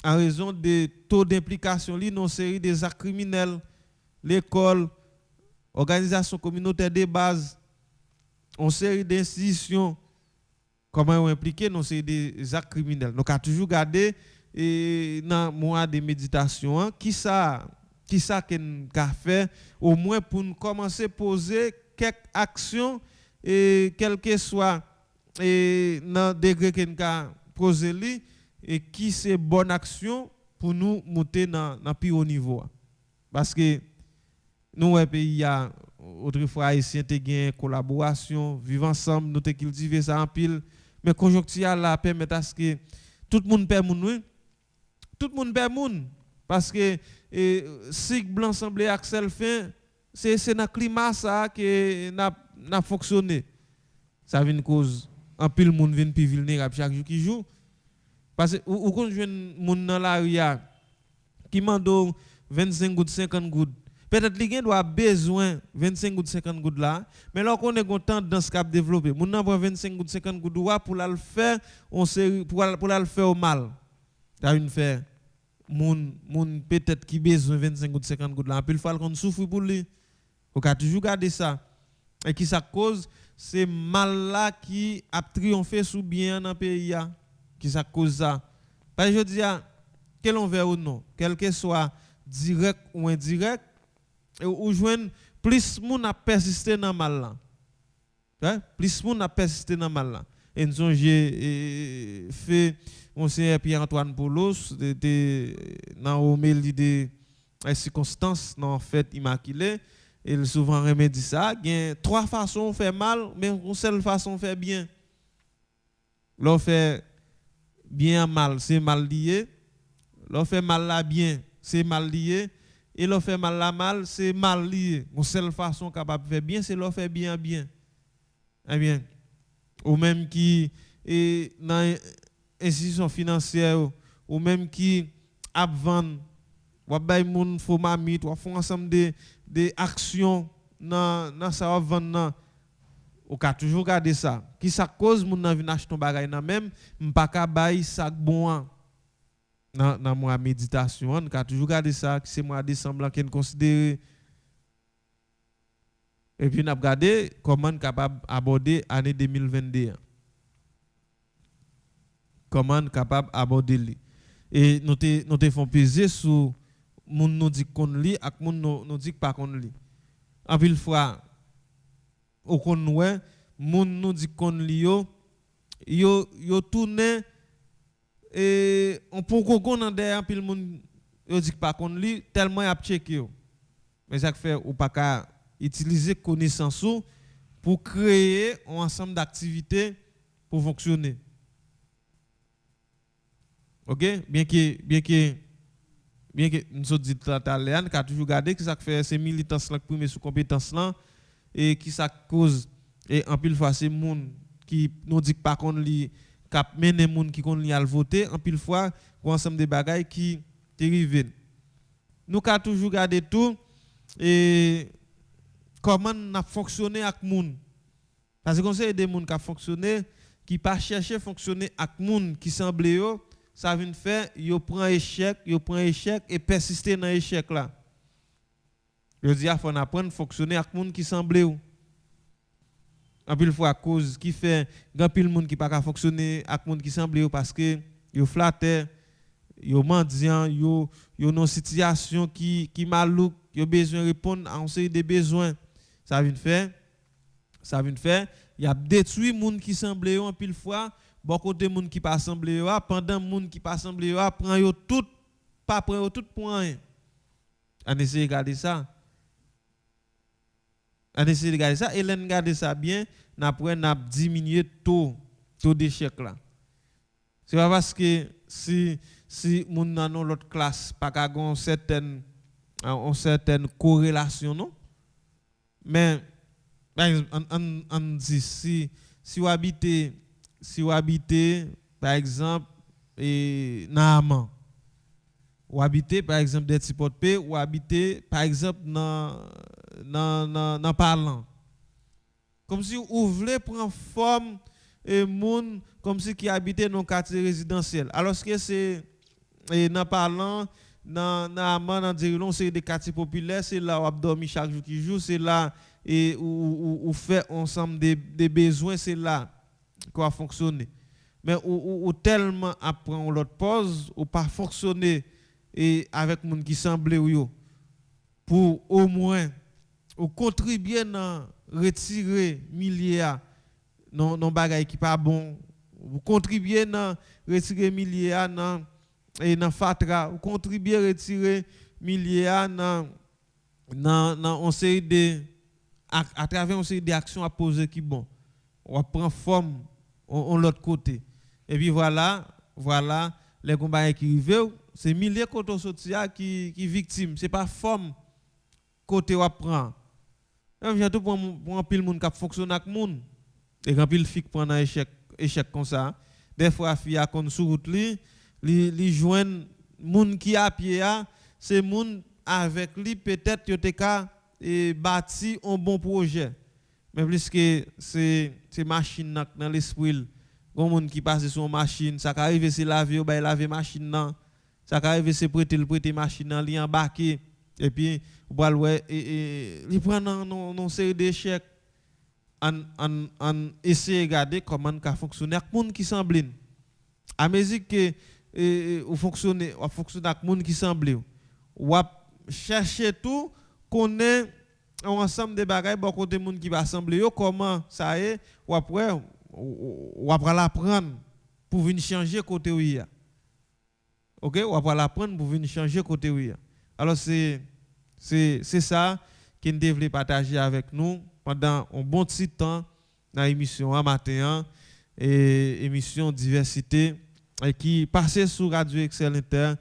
Speaker 3: en raison des taux d'implication dans une série des actes criminels, l'école, organisation communautaire de base, une série d'institutions, comment on impliqué dans ces des actes criminels. Donc, a toujours gardé dans le mois de méditation, qui ça qu'on a fait, au moins pour nous commencer à poser quelques actions, et quel que soit dans le degré qu'on a posé, et qui c'est bonne action pour nous monter dans le plus haut niveau. Parce que nous, pays, autrefois, ici, nous avons une collaboration, vivre ensemble, nous avons cultivé ça en pile. Mais conjoncture là permet à ce que tout le monde perd moun, tout le monde perd moun parce que si blanc semblé Axel fin c'est dans climat ça que n'a fonctionné. Ça vient cause en pile monde vient plus vulnérable chaque jour qui joue parce que ou qu'on jeune moun dans la rue qui mando 25 gouttes 50 gouttes. Peut-être qu'il doit besoin 25 gouttes 50 gouttes là, mais là on est content dans ce cap développé. Moun nan prend 25 gouttes 50 gouttes pour la le faire on série pour la le faire au mal. Ça une faire moun peut-être qui besoin 25 gouttes 50 gouttes là, puis fois qu'on souffre pour lui. On a toujours garder ça. Et qui ça cause c'est mal là qui a triomphé sous bien dans pays là. Qui ça cause ça. Parce que je dis que l'on veut ou non, quel que soit direct ou indirect ou joindre plus moun a persisté dans mal là. Hein? Plus moun a persisté dans mal là. Et nous avons fait Monseigneur Pierre-Antoine Poulos dans homélie de circonstances dans fête immaculée. Il souvent remédie ça. Il y a 3 façons de faire mal, mais une seule façon de faire bien. L'on fait bien mal, c'est mal lié. L'on fait mal là bien, c'est mal lié. Et l'on fait mal là mal, c'est mal lié. Une seule façon capable de faire bien, c'est l'on fait bien bien. Eh bien, ou même qui est dans institution financière, ou même qui a vendre, ou bay moun fo mamit, ou font ensemble de actions dans ça vendre. Ou ka toujours garder ça. Qui ça cause moun nan vinn acheter ton bagay nan même, m'pa ka bay sac bon dans moi méditation, on a toujours garder ça, c'est moi décembre qu'on considère. Et puis on a regardé comment on est capable d'aborder l'année 2022. Comment on est capable d'aborder. Et nous te font peser sur moun nous dit qu'on lit et moun nous dit pas qu'on lit. En pile fois au konoué moun nous dit qu'on lit yo tourné et on peut qu'on en derrière pile moun yo dit pas qu'on lit tellement y a checké. Mais ça fait ou pas ka utiliser connaissance pour créer un ensemble d'activités pour fonctionner. OK, bien que nous avons dit tout à l'heure, nous avons toujours gardé que ça fait ces militants qui priment sous compétence là et qui ça cause et en pile fois c'est monde qui nous dit pas qu'on lit cap mener monde qui qu'on lit à voter en pile fois ou ensemble des bagailles qui arrivent. Nous avons toujours gardé tout et comment n'a fonctionné avec moun. Parce que quand c'est des moun qui fonctionné qui pas chercher fonctionner avec moun qui semble yo, ça vient faire yo prend échec et persister dans échec là. Je dis il faut apprendre fonctionner avec moun qui semble yo. En pile fois à cause qui fait grand pile monde qui pas fonctionner avec monde qui semble yo parce que yo flatté, yo mendiant, yo dans situation qui malouk, yo besoin répondre à un série de besoins. Ça vient faire il y a détruit monde qui semble yo en pile fois, bon côté monde qui pas semble yo, pendant monde qui pas semble yo prend yo tout pas prend yo tout pour rien. On essaie de regarder ça. On essaie de regarder ça et l'on regarde ça bien, n'a diminuer taux d'échec là. C'est pas parce que si moun nan l'autre classe pas ka gon certaine corrélation non. Mais on dit si vous habitez par exemple Naman ou habiter par exemple des petits potes P ou habiter par exemple dans parlant comme si vous voulez prendre forme et monde comme si qui habitait dans quartier résidentiel alors que c'est dans parlant dans Dirilon c'est des quartiers populaires c'est là où on dormi chaque jour qui joue c'est là et où fait ensemble des besoins c'est là qu'on fonctionner mais ou tellement apprend l'autre pause ou pas fonctionner et avec monde qui semble yo pour au moins ou contribuer à retirer milliards non bagay qui pas bon ou contribuer à retirer milliards dans fatra ou contribuer à retirer milliards dans on série de à travers une série d'actions à poser qui bon on prend forme on l'autre côté et puis voilà les combats qui arrivent c'est milliers côté social qui victime c'est pas forme côté on prend même j'ai tout pour un pile monde qui fonctionne avec monde et quand pile fik prend un échec comme ça des fois fille a kon sur route li joindre monde qui à pied c'est monde avec lui peut-être yo te ka et bâti un bon projet mais plus que c'est machine dans l'esprit gon monde qui passe sur une machine ça arrive c'est laver ba laver machine nan ça arrive c'est prêter machine nan li embarquer et puis boal ouais et li prend non série d'échecs en essayer regarder comment ça fonctionne avec monde qui semble à mesure que ou fonctionner avec monde qui semble ou chercher tout connaît ensemble des bagages bon côté monde qui va assembler comment ça est ou après l'apprendre pour venir changer côté où il y a OK ou après l'apprendre pour venir changer côté où il y a alors c'est ça qui nous devait partager avec nous pendant un bon petit temps dans l'émission à matin et émission diversité qui passait sur Radio Excel Inter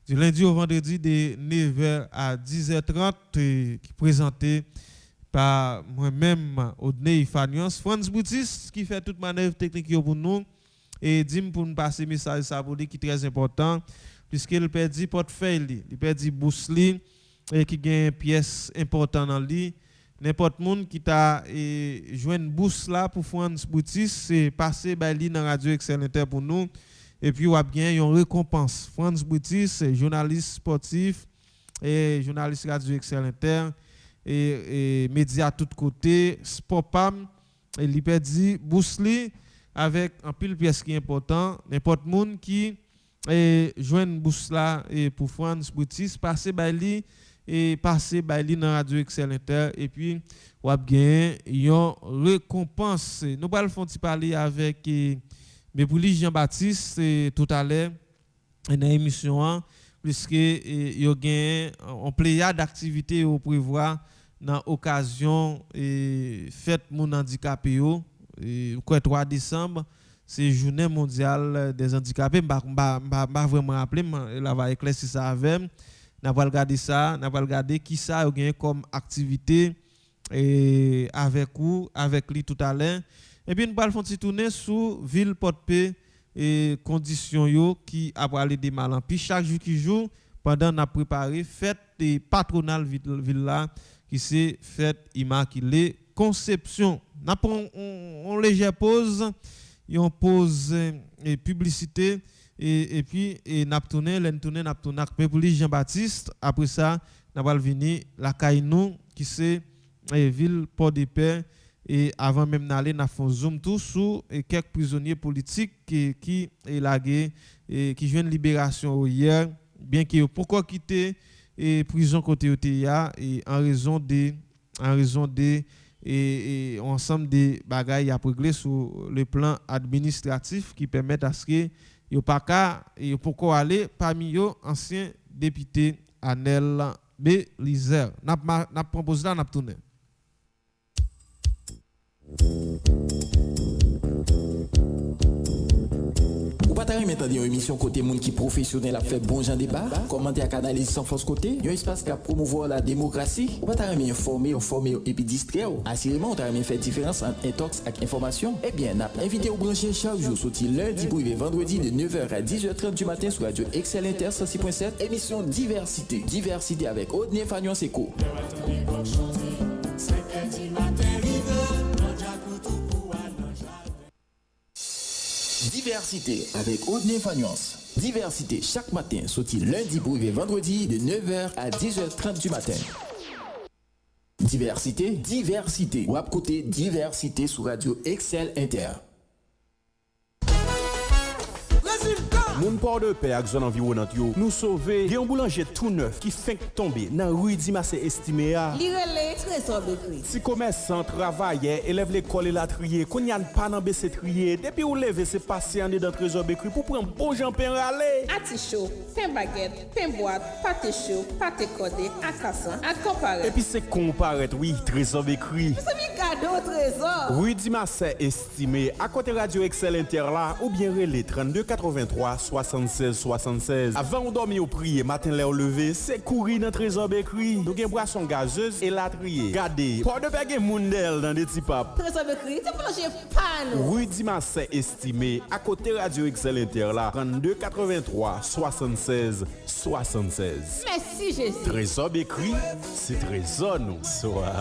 Speaker 3: du lundi au vendredi de 9h à 10h30 qui présenté par moi-même Odney Ifanios Franz Boutis qui fait toute manœuvre technique pour nous et dim pour nous passer message ça pour lui qui est très important puisqu'il perdit portefeuille il perdit bourse et qui gagne pièce importante dans lui n'importe monde qui t'a joindre bourse là pour Franz Boutis c'est passer by li dans Radio Excel Inter pour nous et puis on a bien une récompense Franz Boutis journaliste sportif et journaliste Radio Excel Inter et médias à tous côtés Sportpam et il perdit bourse avec un pile pièce qui est important n'importe monde qui joindre bourse là et pour Franz Boutis passer by li et passer by li dans Radio Excel Inter et puis on a bien une récompense nous allons faire parler avec mais pour lui Jean-Baptiste tout à l'heure dans l'émission puisque il y a un pléiade d'activités au prévoir dans occasion fête mon handicapé le 3 décembre c'est journée mondiale des handicapés pas vraiment rappeler là va éclaircir ça avec n'a pas regarder ça n'a pas regarder qui ça a comme activité et avec lui tout à l'heure et puis nous allons faire tourner sur ville Port-Paix et conditions yo qui a aller des mal en puis chaque jour qui joue pendant n'a préparé fête patronale ville qui c'est fête Immaculée Conception. N'a on légère pause, on pause et publicité et puis n'a tourné n'a pour Jean-Baptiste. Après ça n'a va venir la Kainou qui c'est ville Port-de-Paix. Et avant même d'aller, nous avons zoom tout sur quelques prisonniers politiques qui est lagué et qui jouent libération hier, bien qu'ils pourquoi quitter prison côté OTA et en raison des ensemble des bagailles à régler sur le plan administratif qui permettent à ce que yo pas ka et pourquoi aller parmi eux ancien député Anel Belizer. N'a proposé là n'a tourné.
Speaker 1: Ou pas t'arrêter maintenant une émission côté monde qui professionnel a fait bon genre débat, commenter à canaliser sans force côté, un espace qui a promouvoir la démocratie. Ou pas t'arrêter informer et puis distraire. Assurément, on t'arrêter faire différence entre intox et information. Eh bien, n'a invité au brancher chaque jour sorti lundi pour vendredi de 9h à 10h30 du matin sur Radio Excel Inter 106.7, émission Diversité. Diversité avec Odné Fagnon Seco. Diversité avec Odné Fagnance. Diversité chaque matin, sorti lundi pour vendredi de 9h à 10h30 du matin. Diversité. Ou à côté Diversité sur Radio Excel Inter.
Speaker 4: Moun Port-de-Paix ak zone environnante yo, nous sauver, gen un boulanger tout neuf qui fait tomber dans rue Dimas estimé a.
Speaker 5: Li relé trésor bekri.
Speaker 4: Si commerçant travaillait, élève l'école et la trier, qu'on y a pas nan baisser trier, depuis ou lever c'est passer en dedans trésor bekri pour prendre bon jan pain râler.
Speaker 5: Ati chaud, pain baguette, pain boîte, pâté chaud, pâté codé, akassan, ak comparé.
Speaker 4: Et puis c'est comparaître, oui, trésor bekri.
Speaker 5: C'est mi cadeau trésor.
Speaker 4: Rue Dimas estimé à côté Radio Excel Inter là ou bien relé 32 83 76. Avant on dormir au prier, matin l'air levé, c'est courir dans trésor bekri. Nous gen boisson gazeuse et la trier. Gardez, Port-de-Paix gen moundel dans des petits papes.
Speaker 5: Trésor bekri, c'est boulanger pan.
Speaker 4: Rue Dimas estimé à côté Radio Excel Inter là 32 83 76.
Speaker 5: Merci Jésus.
Speaker 4: Trésor bekri, c'est trésor nous. Soit.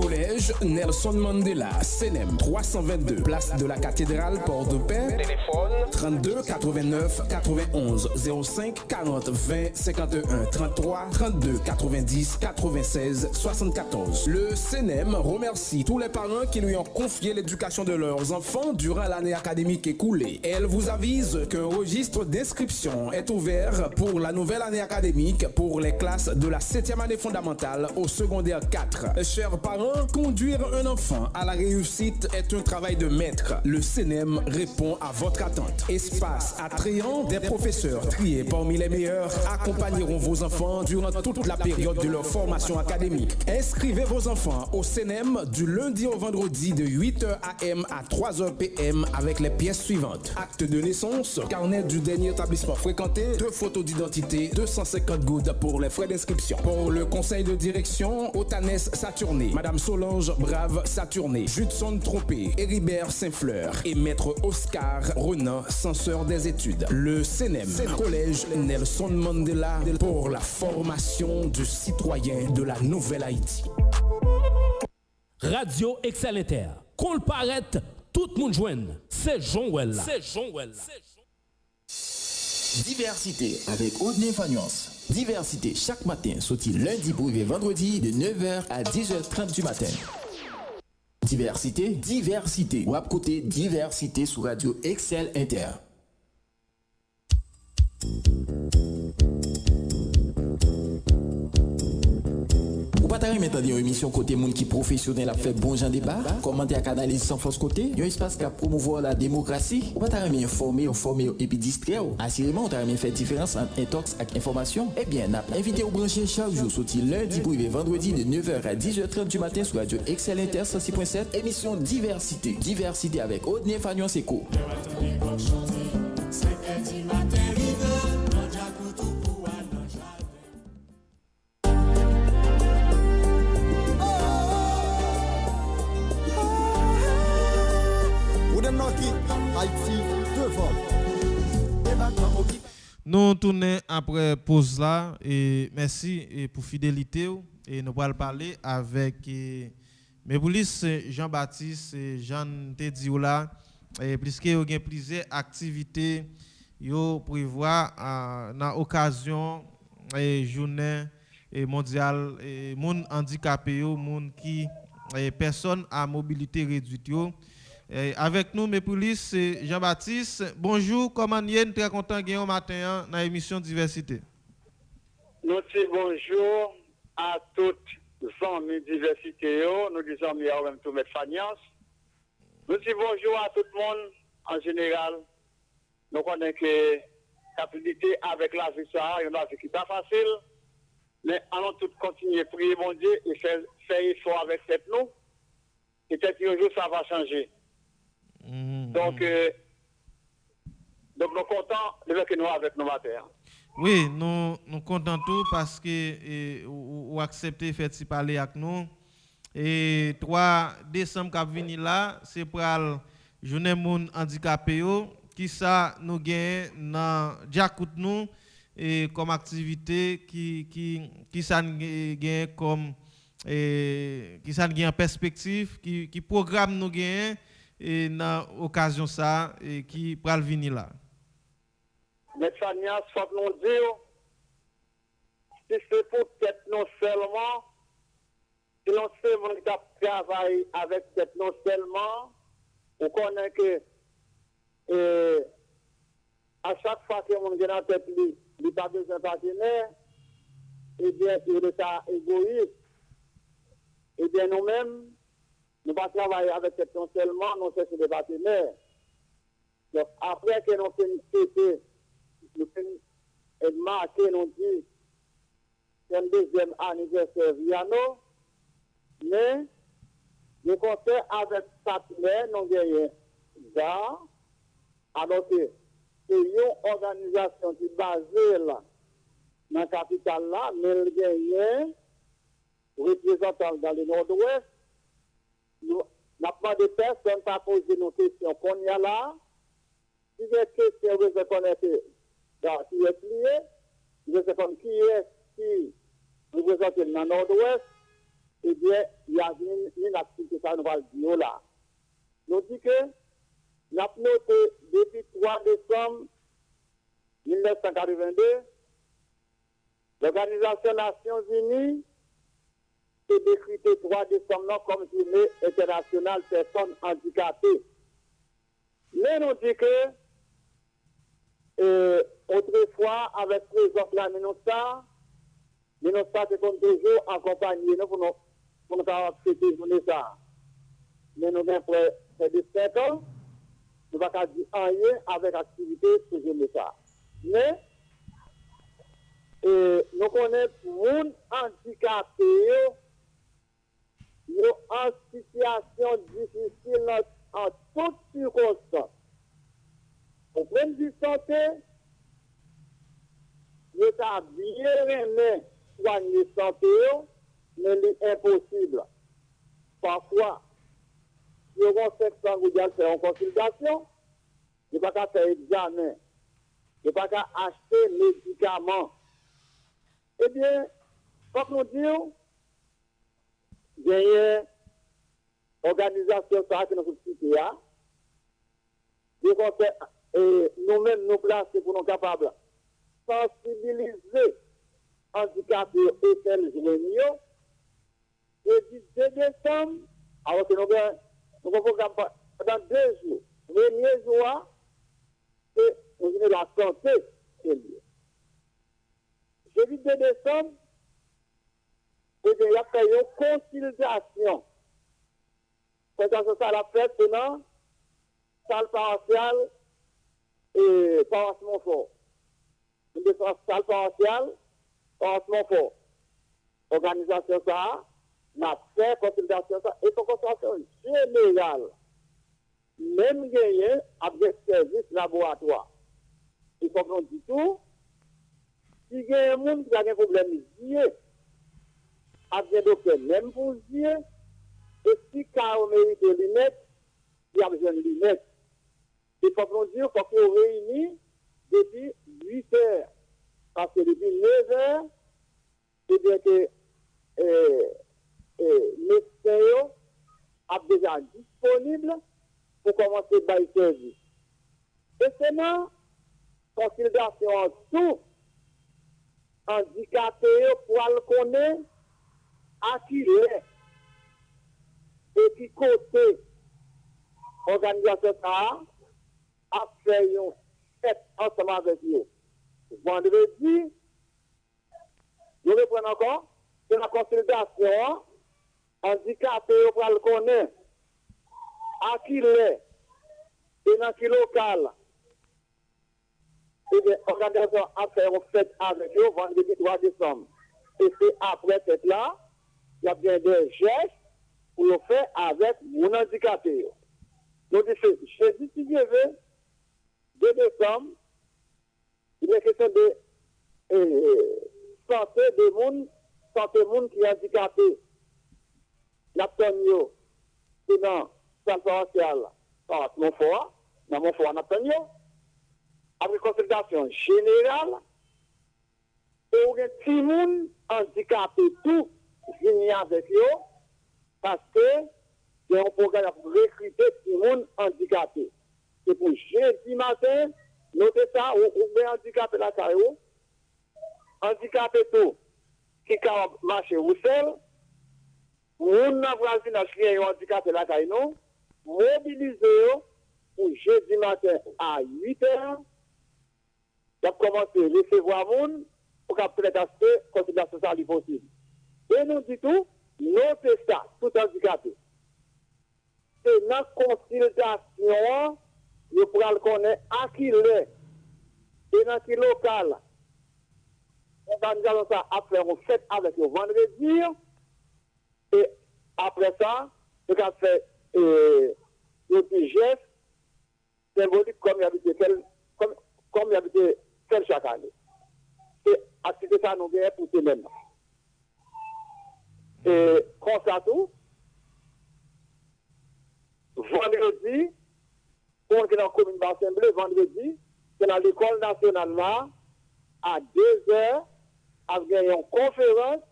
Speaker 6: Collège Nelson Mandela, CNM 322, place de la cathédrale Port-de-Paix. Téléphone 32 89 91 05 40 20 51 33 32 90 96 74. Le CNM remercie tous les parents qui lui ont confié l'éducation de leurs enfants durant l'année académique écoulée. Elle vous avise qu'un registre d'inscription est ouvert pour la nouvelle année académique pour les classes de la 7e année fondamentale au secondaire 4. Chers parents, conduire un enfant à la réussite est un travail de maître. Le CNM répond à votre attente. Espace attrayant, des professeurs triés parmi les meilleurs accompagneront vos enfants durant toute la période de leur formation académique. Inscrivez vos enfants au CNM du lundi au vendredi de 8h AM à 3h PM avec les pièces suivantes. Acte de naissance, carnet du dernier établissement fréquenté, 2 photos d'identité, 250 gouttes pour les frais d'inscription. Pour le conseil de direction, Otanès Saturné, Madame Solange Brave Saturné, Judson Trompé, Héribert Saint-Fleur et Maître Oscar Renan, censeur des études. Le CNM, Collège Nelson Mandela, pour la formation du citoyen de la nouvelle Haïti.
Speaker 7: Radio Excel Inter. Qu'on le paraît, tout le monde joigne. C'est Jean-Well.
Speaker 1: Diversité avec Odné Fagnance. Diversité chaque matin, sorti lundi pour vendredi de 9h à 10h30 du matin. Diversité. Ou à côté Diversité sur Radio Excel Inter. Ou pas t'arrêter maintenant une émission côté monde qui professionnel a fait bon genre débat, commenter à canaliser sans force côté, un espace qui a promouvoir la démocratie. Ou pas t'arrêter informer et puis distraire. Assurément, on t'arrêter faire différence entre intox et information. Eh bien, n'a invité au brancher chaque jour sorti lundi pour vendredi de 9h à 10h30 du matin sur Radio Excel Inter 106.7, émission Diversité avec Odné Fagnon Seco.
Speaker 2: Haïti devant. Débattement qui
Speaker 3: Nous tournons après pause là et merci pour fidélité et nous allons parler avec mes polices Jean-Baptiste et Jean Teddy là puisque il y a plusieurs activités yo prévoit dans occasion journée mondiale monde handicapé yo monde qui personnes à mobilité réduite yo. Avec nous, mes polices, Jean-Baptiste. Bonjour, comment est très content de matin dans l'émission Diversité.
Speaker 8: Nous disons bonjour à toutes les amis Diversité. Nous disons même tout mettre Fagnas. Nous disons bonjour à tout le monde en général. Nous connaissons que la capacité avec la vie, ça, il y a une vie qui n'est pas facile. Mais allons tous continuer à prier, mon Dieu, et faire effort avec cette nous. Peut-être qu'un jour, ça va changer. Donc, nous sommes contents de que nous avec nos matin.
Speaker 3: Oui, nous sommes contents tout parce que vous acceptez de faire parler avec nous. Et 3 décembre qui vient là, c'est pour la journée monde handicapé qui ça nous gagne dans Djakout nous et comme activité qui ça gagne comme qui ça gagne en perspective qui programme nous gagne et dans occasion ça et qui pral venir là.
Speaker 8: Mais Fagnas, faut que nous dire si c'est pour tête non seulement si l'on sait qu'on travaille avec tête non seulement on connaît que à chaque fois que on vient en tête lui il pas besoin de partenaire et bien il est égoïste et bien nous-mêmes nous ne travaillons pas avec cette seulement, nous sommes des partenaires. Donc, après que nous faisons marquer, nous disons, c'est le deuxième anniversaire Viano, mais nous comptons avec partenaires, nous gagnons ça, alors que c'est une organisation qui est basée là, dans la capitale là, mais nous gagnons représentants dans le nord-ouest. Nous n'avons pas de personnes qui posent nos questions qu'on y a là. Si les questions, vous reconnaissez qui est lié, vous reconnaissez qui est qui représente dans le nord-ouest, eh bien, il y a une activité que nous va dire là. Nous disons que nous avons noté depuis 3 décembre 1982, l'Organisation des Nations Unies c'est décrété 3 décembre comme journée internationale personnes handicapées. Mais nous disons que autrefois, avec présence la MINUSA c'est comme toujours accompagné nous pour nous fêter journée ça. Mais nous avons fait de 5 ans, nous n'avons pas dit rien avec l'activité pour journée ça. Mais nous connaissons les gens handicapés en situation difficile en toutes circonstances. Au point de vue santé, nous avons bien aimé soigner santé, mais c'est impossible. Parfois, si on a 500 gouttes faire une consultation, il n'y a pas qu'à faire examen, il n'y a pas qu'à acheter médicaments. Eh bien, comme nous disons, il y a une organisation qui nous cité là. Nous-mêmes nous placer pour nous capables de sensibiliser handicapés et celles réunions. Et du 2 décembre, alors que nous avons pendant 2 jours. Le premier jour, c'est la santé. Jeudi 2 décembre, il y a fait une consultation. C'est ça la fête maintenant, salle paroissiale et paroissement fort. Une salle paroissiale, paroissement fort. Organisation ça, n'a fait consultation ça, et consultation générale. Même gagné avec service laboratoire. Il faut qu'on dise tout. Si il y a un monde qui a un problème d'yeux, avec un docteur, même pour yeux, et si il mérite des lunettes, il y a besoin de lunettes. Il faut nous dire qu'il faut réunir depuis 8 heures. Parce que depuis 9 heures, c'est bien que les médecins sont déjà disponibles pour commencer à faire service. Et c'est là, consultation tout handicapé pour le connaître à qui l'est et qui côté organisation ça a fait une fête ensemble avec eux. Vendredi, je reprends encore, c'est la consultation handicapé pour le connaître à qui l'est et dans qui local. Et l'organisation a fait une fête avec eux vendredi 3 décembre. Et c'est après cette là, il y a bien des gestes pour le faire avec mon handicapé. Donc, jeudi, si je veux, 2 décembre, il est question de santé de monde, santé monde qui est handicapé. L'Aptonio, c'est dans le centre paroissial, dans mon foie, Naptonio. Après consultation générale, et on a un petit monde handicapé tout venu avec eux, parce que c'est un programme pour recruter tout le monde handicapé. Et pour jeudi matin, notez ça, ou bien handicapé la carrière, handicapé tout, qui a marché au sel, on n'a pas vu un handicapé la carrière, mobilisez pour jeudi matin à 8 heures. Il a commencé à recevoir le monde pour qu'il puisse être considération sociale possible. Et nous dit tout, notez ça, tout handicapé. C'est dans la consultation, nous pourrons le connaître à qui il est, et dans qui local. L'organisation ça a fait une fête avec le vendredi, et après ça, nous avons fait un petit geste symbolique comme il y a fait chaque année. Et activité ça nous vient pour semaine. Et comme ça tout, vendredi, pour que dans la commune d'Assemblée, vendredi, c'est dans l'école nationale là, à 2 heures, avec une conférence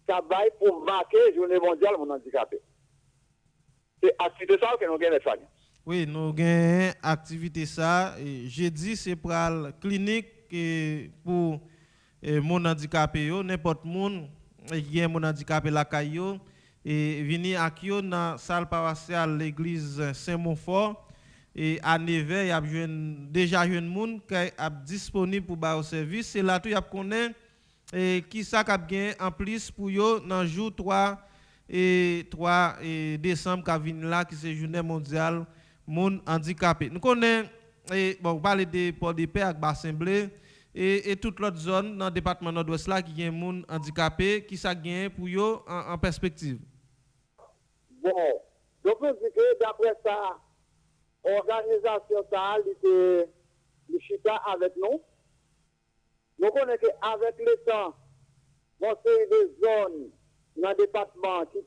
Speaker 8: qui va pour marquer la journée mondiale mon handicapé. C'est activité ça que nous gagnons faire.
Speaker 3: Oui, nous avons activité ça. Jeudi, c'est pour la clinique pour mon handicapé, n'importe qui a mon handicapé la caillou, et venir à Kyo dans la salle paroissiale l'église Saint-Montfort. Et à 9h, il y a déjà un monde qui est disponible pour le service. C'est là tout il y a connaît qui ça a bien en plus pour yo dans le jour 3 décembre qui vient là, qui c'est journée mondiale monde handicapé. Nous connaissons, bon, parler de Port de Paix avec Bassemblé et toute l'autre zone dans le département nord-ouest là qui a un monde handicapé, qui ça gagne pour eux en perspective.
Speaker 8: Bon, donc on dit que d'après ça, l'organisation ça, le chita avec nous. Nous connaissons qu'avec le temps, on fait des zones dans le département qui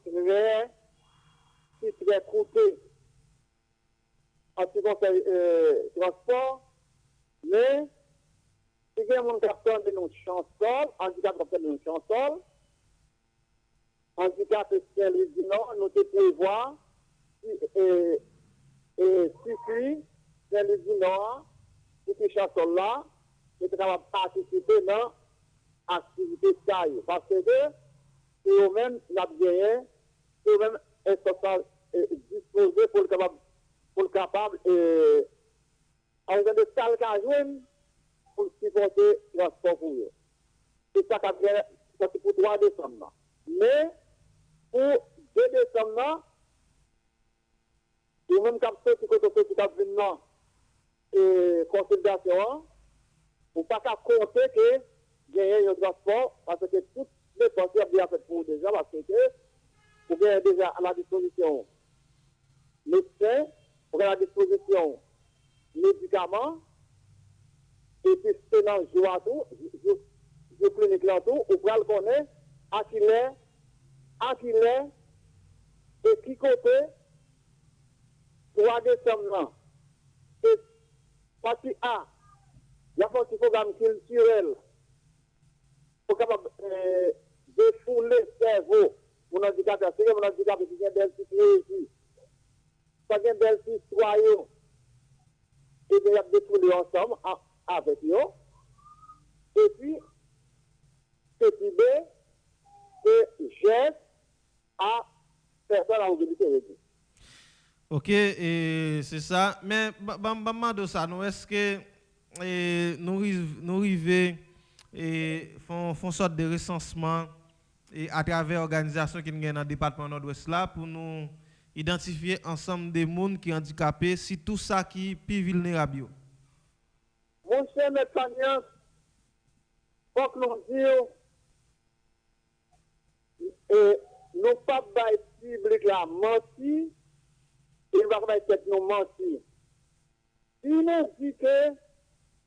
Speaker 8: très coûteux en ce qui concerne transport, mais si il y a un capteur de nos chansons, handicap capteur de nos chansons, handicap Saint-Louis du Nord, nous te prévoit et circuit Saint-Louis du Nord, ces chansons là, nous devons participer dans l'activité de parce que c'est eux-mêmes la bien, c'est eux-mêmes disposés pour le capable en train de salle qu'à joindre pour supporter le transport pour eux. C'est ça qui a c'est pour 3 décembre. Mais pour 2 décembre, nous même comme ceux qui ont venu dans consultation, on ne peut pas compter que gagner un transport parce que toutes les pensées sont bien faites pour déjà parce que vous avez déjà à la disposition médecins, vous avez à la disposition médicaments, et puis c'est dans le jour à tout, je clinique là tout, vous pouvez le connaître, à qui l'est, et qui côté, 3 décembre, et partie A, il y a un programme culturel pour capable défouler le cerveau pour handicapé. C'est un handicapé qui vient d'elle ici. Ça vient d'elle citoyen. Et bien, il y a défoulé ensemble avec eux. Et puis, petit B, c'est geste à personne à mobilité réduite.
Speaker 3: Ok, et c'est ça. Mais, de ça, nous, est-ce que nous arrivons et font sorte de recensement et à travers l'organisation qui est dans le département nord-ouest là pour nous identifier ensemble des gens qui sont handicapés, si tout ça qui est plus vulnérable.
Speaker 8: Mon cher Métanias, il faut que nous disions, nous ne pas bailler public la menti, il ne va pas être nous mentir. Si nous dit que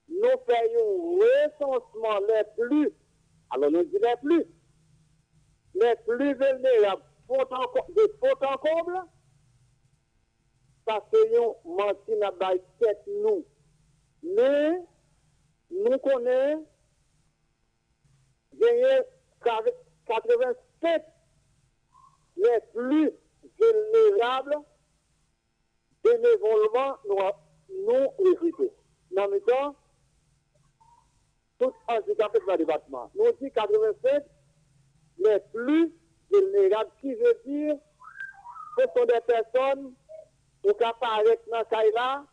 Speaker 8: nous faisons recensement les plus, alors nous disons les plus vulnérables, de faute en comble, parce que nous menti n'a pas tête nous. Mais nous connaissons gagner 87 les plus vulnérables bénévolement nous recrutés. Dans le temps, tout handicapés dans le département. Nous dit 87 les plus vulnérables, qui veut dire que ce sont des personnes qui apparaissent dans le cas là,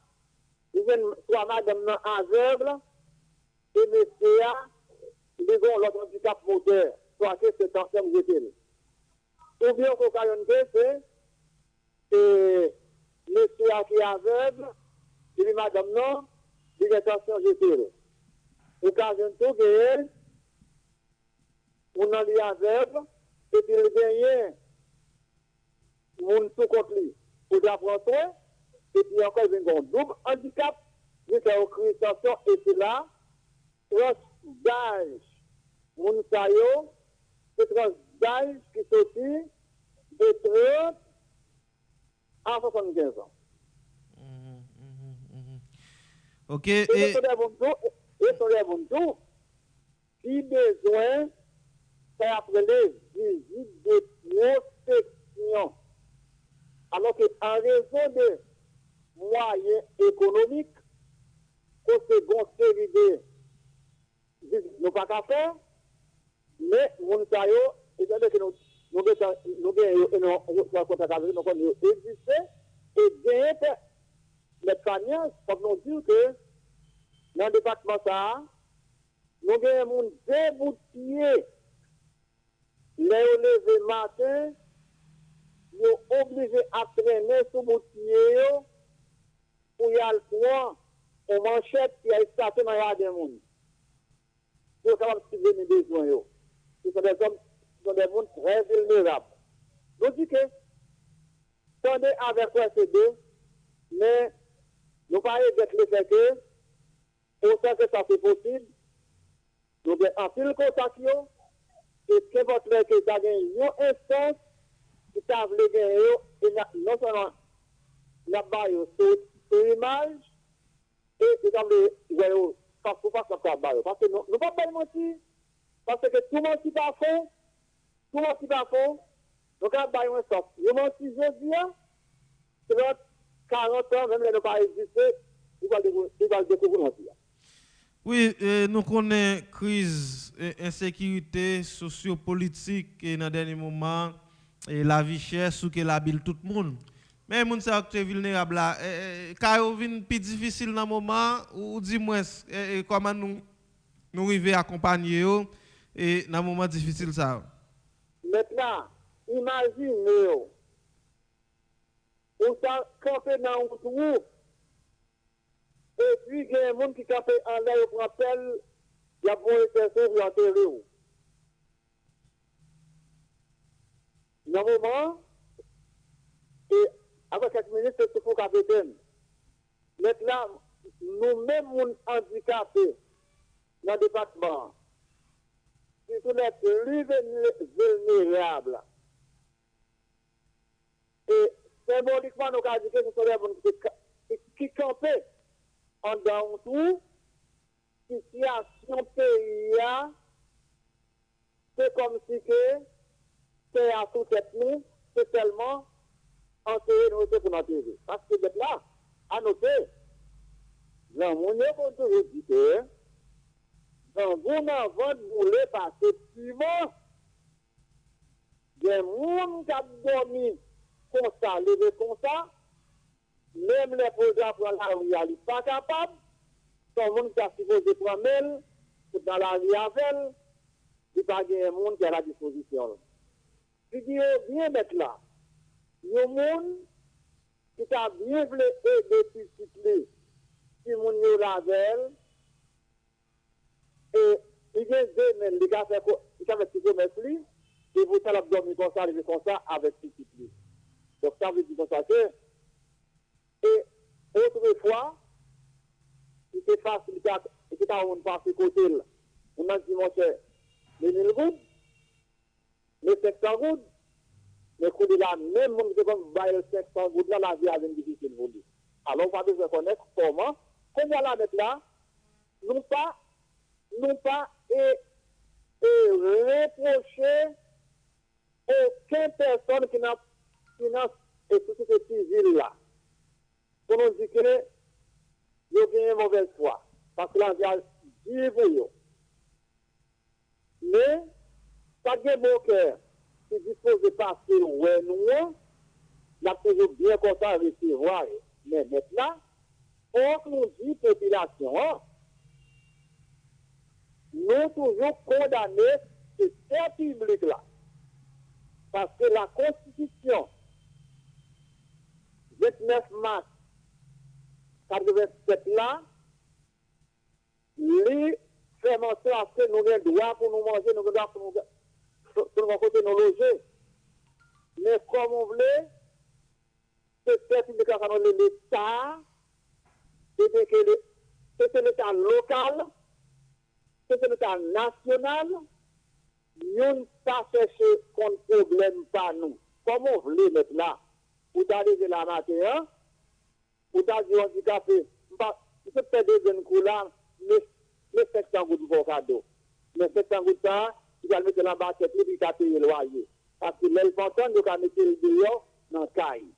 Speaker 8: soit madame aveugle, et monsieur, ils ont l'autre handicap moteur, soit que c'est en termes de télé. Ou bien, c'est monsieur qui est aveugle, et puis madame non, il est en termes de télé. Occasion tout que on a les aveugle, et puis il gagne, on tout contre lui, pour apprendre, et puis encore, il y a un double handicap, il y a une création, et c'est là, tranche d'âge, mon saillot, c'est tranche d'âge qui sortit de 30 à 75 ans.
Speaker 3: Ok,
Speaker 8: et sur les bons qui besoin faire après les visites de prospection. Alors qu'en raison de moyens économiques, que c'est bon série de nous pas qu'à faire, mais mon taillot, étant donné que nous contact avec nous, nous exister, et bien, les familles, comme nous dire que dans le département, ça, nous avons un déboutier, les lever matin, nous obligés à traîner sous boutier pour y aller point aux manchettes qui a échappé dans la des monde. Pour savoir ce que les besoins. Ce sont des hommes, ce sont des gens très vulnérables. Nous disons que, tendez avec OECD, mais nous parlons de le fait que, autant que ça c'est possible, nous avons un fil contact, et que votre mec a gagné une instance qui t'a voulu gagner, et non seulement la baille sur l'image, et il t'a voulu gagner parce que parce que nous ne pouvons pas mentir, parce que tout le monde qui pas fond, nous avons baillé un stock. Nous mentons aujourd'hui, c'est 40 ans, même les ne pas exister, il va le découvrir.
Speaker 3: Oui, nous connaissons crise, insécurité sociopolitique et dans le dernier moment, et la vie chère, ce qui l'habille tout le monde. Mais les gens qui sont vulnérables là, quand ils viennent plus difficile dans le moment, ou dis-moi comment nous arrivons à accompagner eux et dans le moment difficile ça.
Speaker 8: Maintenant, imaginez, on s'est campé dans un trou, et puis il y a des gens qui campent en l'air pour appel, il y a pour une personne qui enterré. Dans le moment, et avec quelques minutes, c'est tout pour capitaine. Maintenant, nous-mêmes, nous handicapés dans le département, surtout les plus vulnérables. Et symboliquement, nous avons dit que ce sont les gens qui campaient en dans tout, situation pays, c'est comme si que c'est à tout tête nous, c'est tellement enterré nous pour notre TV. Parce que d'être là, à noter, dans mon école toujours dit que, dans vous avant de bouler parce que suivant, des gens qui ont dormi comme ça, levé comme ça, même les programmes pour la rue, ils ne sont pas capables. Son monde qui a supposé prendre mail, pour dans la rue avec, il n'y a pas de monde qui est à la disposition. Je dis bien mettre là. Il y a un monde qui a bien voulu aider petit si mon yo la veille, et il y a deux mails, il a fait petit commerce lui, et vous allez dormir comme ça, arriver comme ça avec petit lui. Donc ça veut dire comme ça que, et autrefois, c'était facile, c'était à on passe côté là. On a dit, mon cher, les 1000 gouttes, les 500 gouttes, mais quand il a même monde qui comme bailler 500 gouttes là, la vie a une difficile pour lui. Alors, on va devoir connaître comment la mettre là, non pas reprocher aucune personne qui n'a et société civile là. Pour nous dire que il y a une mauvaise foi. Parce que là, il y a dit pour eux. Mais, ça y est mon cœur qui dispose de passer ouais nous, il a toujours bien content à recevoir. Mais maintenant, on nous dit population, nous toujours condamner ce fait public là. Parce que la Constitution, 29 mars 87 là, lui fait mention à ce que nous avons le droit pour nous manger, nous avons le droit pour nous côté nous loger. Mais comme on voulait, c'est l'État, c'est l'État local, c'est l'État national, nous ne pas chercher qu'on problème pas nous. Comme on voulait mettre là, pour arriver là matin, pour dire handicapé, je peux faire des jeunes coups là, mais 700 gouttes pour cadeau. Mais 700 gouttes ça, il va mettre la baguette et il va payer le loyer. Parce que l'important, nous allons mettre le dehors dans le caille.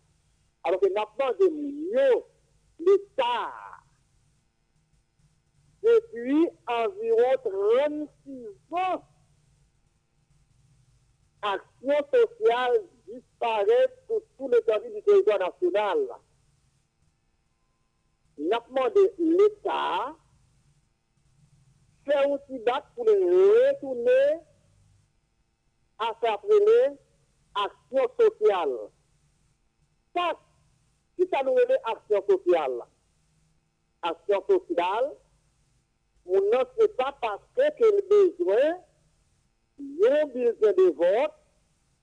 Speaker 8: Alors que nous avons de mieux l'État. Depuis environ 36 ans, action sociale disparaît sur tout l'étendue du territoire national. Nous avons demandé l'État faire aussi battre pour les retourner à faire appeler action sociale. Ça, si ça nous relève action sociale, action sociale, on ne sait pas parce que le besoin, un bulletin de vote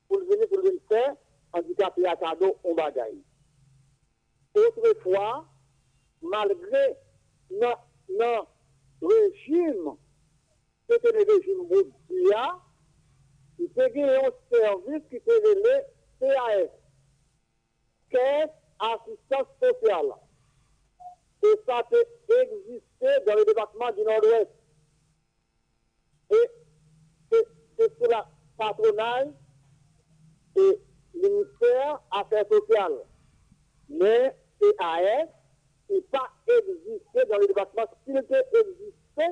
Speaker 8: pour venir faire handicapé à cadeau en bagaille. Autrefois, malgré notre régime, c'était le régime Boudia, il peut y avoir un service qui s'est révélé CAS, Caisse Assistance Sociale. Et ça peut exister dans le département du Nord-Ouest. Et c'est sur la patronale et le ministère Affaires sociales. Mais CAS n'est pas existé dans le département. S'il peut exister,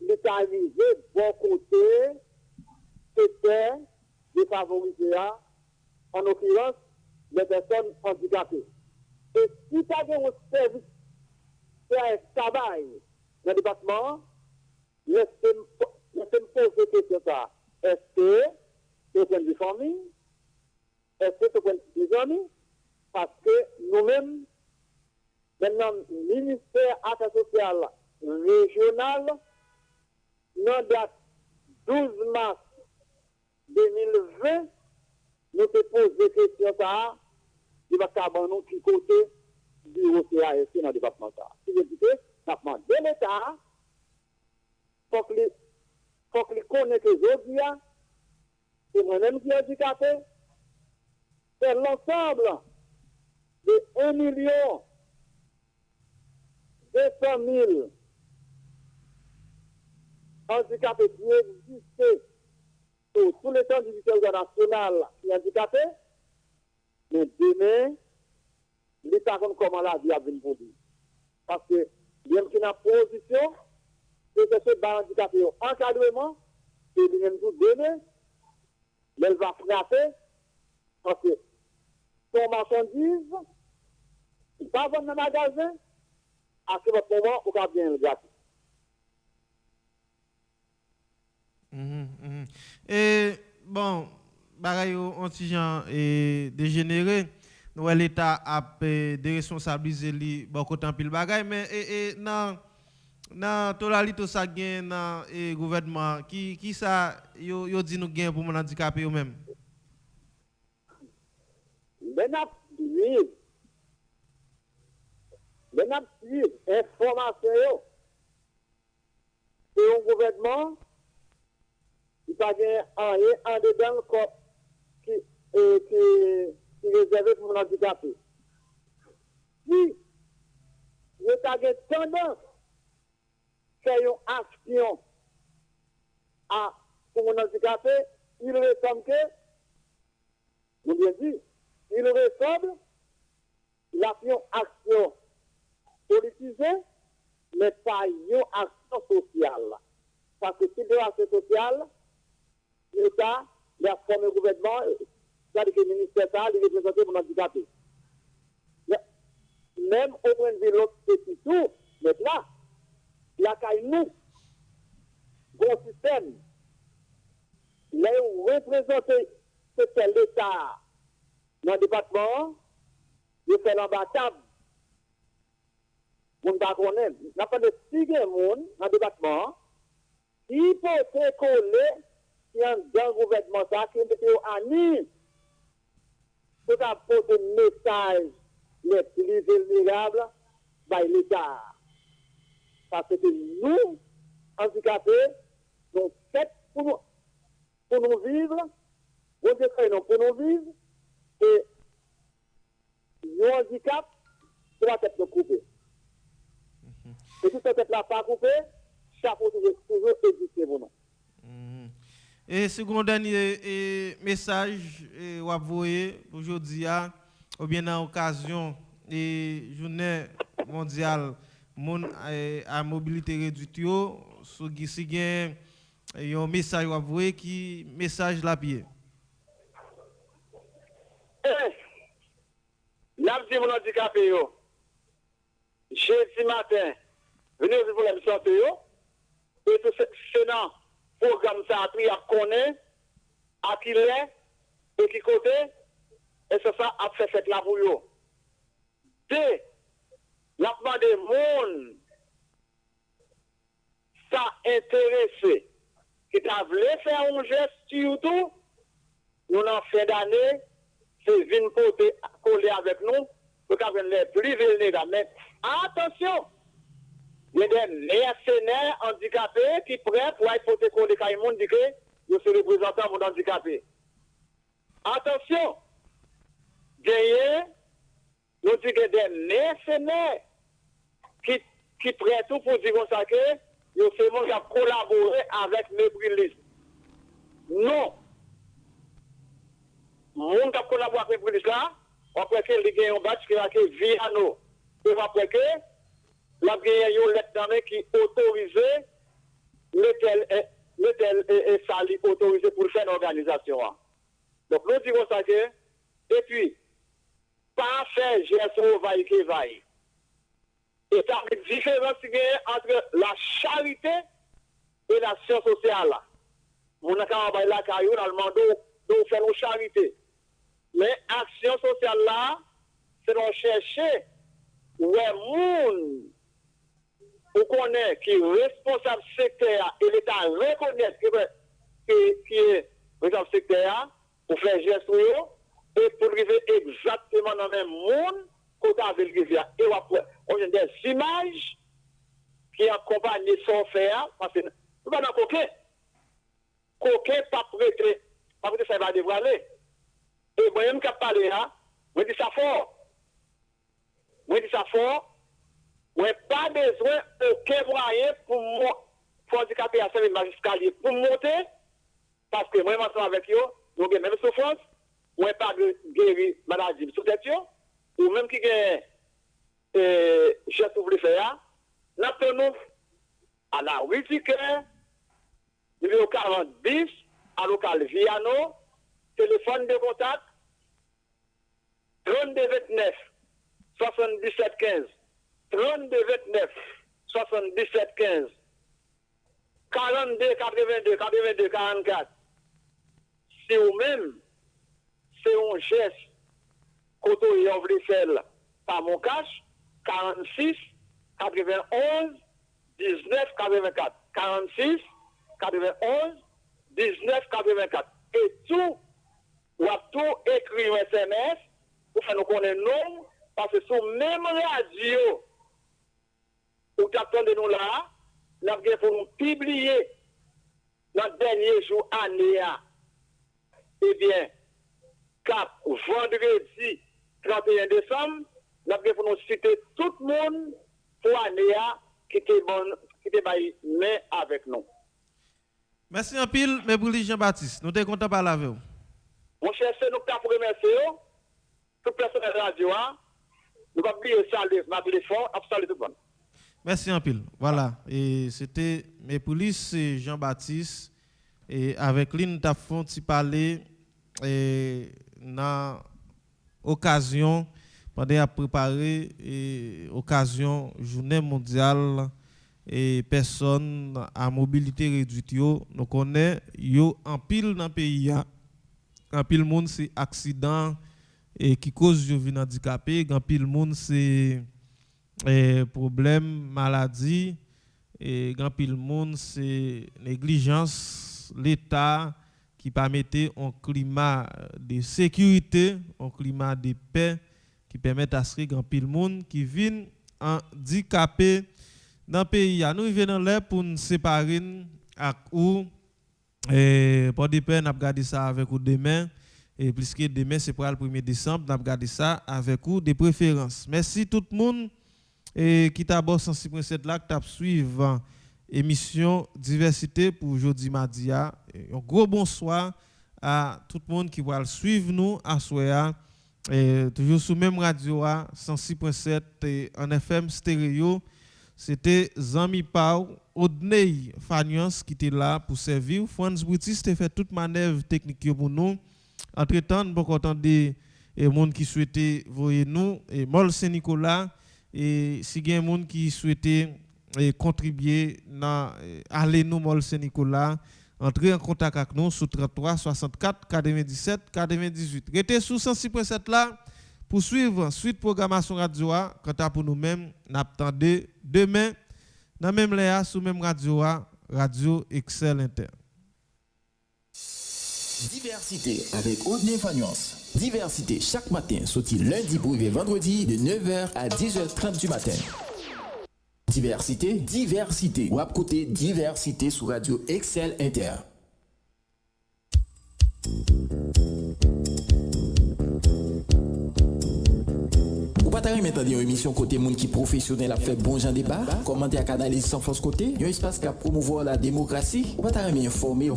Speaker 8: il est arrivé bon côté, c'était défavorisé, en l'occurrence, les personnes handicapées. Et si tu as un service CAS travail dans le département, laissez-moi poser cette question. Est-ce que c'est au point de famille? Est-ce que c'est au point de amis? Parce que nous-mêmes, maintenant, le ministère Affaires sociales régional, nous date 12 mars 2020, nous te posons des questions, il va savoir nous qui côté du CAS dans le département. Si vous dites, nous avons de l'État, il faut qu'il connaisse que aujourd'hui, c'est moi-même qui est handicapé, c'est l'ensemble de 1 million 200 000 handicapés qui existent sur tout le temps du territoire national qui est handicapé, mais demain, l'État comme comment la vie a venir pour lui. Parce que, bien qu'il y ait une position, c'est ce handicapé encadrement, et lui-même tout demain, elle va frapper, parce que son marchandise, il va vendre dans le magasin, à ce moment, on va bien le gâter.
Speaker 3: Et bon, bagaille anti-gens et dégénéré, nous l'État a déresponsabilisé li bon côté pile bagaille mais dans totalité ça gain dans gouvernement qui ça yo dit nous gain pour mon handicapé eux même.
Speaker 8: Ben a suivre information c'est un gouvernement qui n'a rien en dedans qui est réservé pour les handicapés. Si il y a une tendance à faire une action pour les handicapés, il ressemble que, vous bien dit, il ressemble la action politisée, mais pas une action sociale. Parce que si il y a une action sociale, l'État, la forme de gouvernement, c'est-à-dire que le ministère, il est représenté pour l'handicapé. Même au point de vue de l'autre petit tout, maintenant, il y a nous, bon système, là où représenter c'est l'État dans le département, il fait l'embattable. On ne va pas connaître. Il n'y a pas de 6 personnes dans le département qui peut se coller dans le gouvernement, qui est en ligne pour apporter un message les plus vulnérables par l'État. Parce que nous, handicapés, nous faits pour nous vivre, nous créons pour nous vivre, et nos handicaps doivent être coupés. Et si cette tête-là pas coupée, ça peut toujours exister pour nous.
Speaker 3: Et second dernier message vous voyez aujourd'hui ou bien dans l'occasion de journée mondiale à mobilité réduite si gain un message vous voyez qui message la pied.
Speaker 8: Là dit mon handicapé yo. Jeudi matin, venez pour la santé yo et tout c'est dans programme ça a pris à connaître à qui l'est et qui côté et c'est ça a fait cette la pour yo. Deux, la demandé monde ça intéressé qui t'a voulu faire un geste surtout nous en fin d'année c'est venir côté coller avec nous pour qu'on les plus vulnérables. Mais attention, il y a des mercenaires handicapés qui sont prêts pour être portés contre les caïmons dit que je suis représentant mon handicapé. Attention, nous disons que des mercenaires qui prêtent tout pour dire ça que je suis monde qui a collaboré avec Mébrilis. Non. Moun qui a collaboré avec Mébrilis là, après que les gagnants battent qui a que Viano. Et après que la gagnant lettre qui autorisé le sali autorisé pour faire une organisation. Donc nous disons ça que et puis pas faire gestion vaille qui vaille. Et ça fait différence entre la charité et l'action sociale. Mon accord là caillou dans le monde de faire une charité. Mais action sociale là, c'est de chercher où est moun ou connaît qui est responsable secteur et l'État reconnaît qui est responsable secteur pour faire gestion et pour arriver exactement dans le même monde côté avec le rivière. Et on a des images qui accompagnent son faire parce que nous pas dans coquet. Coquet pas prêté, pas prêté ça va dévoiler. Et moi-même qui parle là, moi dis ça fort. Moi dis ça fort ouais, pas besoin aucun moyen pour handicapé à servir escalier pour monter, parce que moi, ensemble avec eux, nous avons même souffrance, ouais, pas de guérir maladie sous tête, ou même qui gagne, j'ai tout voulu faire, nous avons à la 8 numéro 40 bis, à local Viano, téléphone de contact, 3229 77 15, 3229 77 15, 42 82 82 44. Si vous-même, c'est un geste, quand vous voulez faire par mon cash, 46 91 19 84. 46 91 19 84. Et tout, ou à tout écrit un SMS, pour faire nous connaître nous, parce que sur même radio, où t'attendez nous là, nous avons pour nous publier dans le dernier jour année. Eh bien, cap vendredi 31 décembre, nous avons pour nous citer tout le monde pour année qui était bon, qui était mais avec nous.
Speaker 3: Merci en pile, mais pour Jean-Baptiste, nous sommes contents de parler avec vous.
Speaker 8: Mon cher, c'est nous qui avons remercié tout personne de la radio. Nous avons oublié saluer ma téléphone, saluer tout le monde.
Speaker 3: Merci en pile. Voilà, et c'était mes polices et Jean-Baptiste, et avec lui, nous avons parlé dans l'occasion, pendant à préparer l'occasion journée mondiale et personnes à mobilité réduite. Nous connaissons en pile dans le pays. En pile monde c'est accident et qui cause de vie handicapé. En pile monde c'est problème maladie et en pile monde c'est négligence l'État qui permettait un climat de sécurité, un climat de paix qui permet à ce que en pile monde qui vient handicapé dans le pays. Nous venons là pour nous séparer avec ou pour des peines, nous avons gardé ça avec vous demain. Et puisque demain, c'est pour le 1er décembre, nous avons gardé ça avec vous de préférence. Merci tout le monde qui t'a abordé 106.7 là, qui t'a suivi l'émission Diversité pour aujourd'hui mardi. Un gros bonsoir à tout le monde qui va suivre nous à Soya. Toujours sur même radio 106.7 en FM stéréo. C'était Zami Pau, Odney Fagnos qui était là pour servir. Franz Boutis a fait toute manœuvre technique pour nous. Entre-temps, nous avons entendu les gens qui souhaitaient voir nous, et Mol Saint-Nicolas, et si il y a des gens qui souhaitaient contribuer dans aller nous Mol Saint-Nicolas, entrer en contact avec nous sur 33 64 97 98. Restez sous 106.7 là. Pour suivre suite programmation radio, quant à pour nous-mêmes, nous attendons demain dans même léa sous même radio, Radio Excel Inter.
Speaker 1: Diversité avec Odney Fagnos. Diversité chaque matin, sorti lundi pour vendredi de 9h à 10h30 du matin. Diversité. Ou à côté Diversité sur Radio Excel Inter. Ou pas t'arrêter maintenant une émission côté monde qui professionnel a fait bon genre débat, commenter à canaliser sans force côté, un espace qui a promouvoir la démocratie. Ou pas t'arrêter informer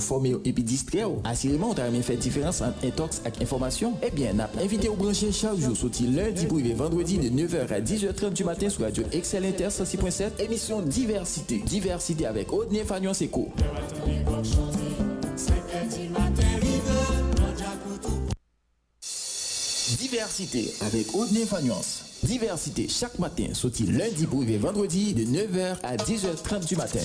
Speaker 1: et puis distraire. Assurément, on t'arrêter faire différence entre intox et information. Eh bien, n'a invité au brancher chaque jour sorti lundi pour vendredi de 9h à 10h30 du matin sur Radio Excel Inter 106.7, émission Diversité avec Odney Fagnon Seco. Diversité avec Odney Fagnos. Diversité chaque matin, sorti lundi pour vendredi de 9h à 10h30 du matin.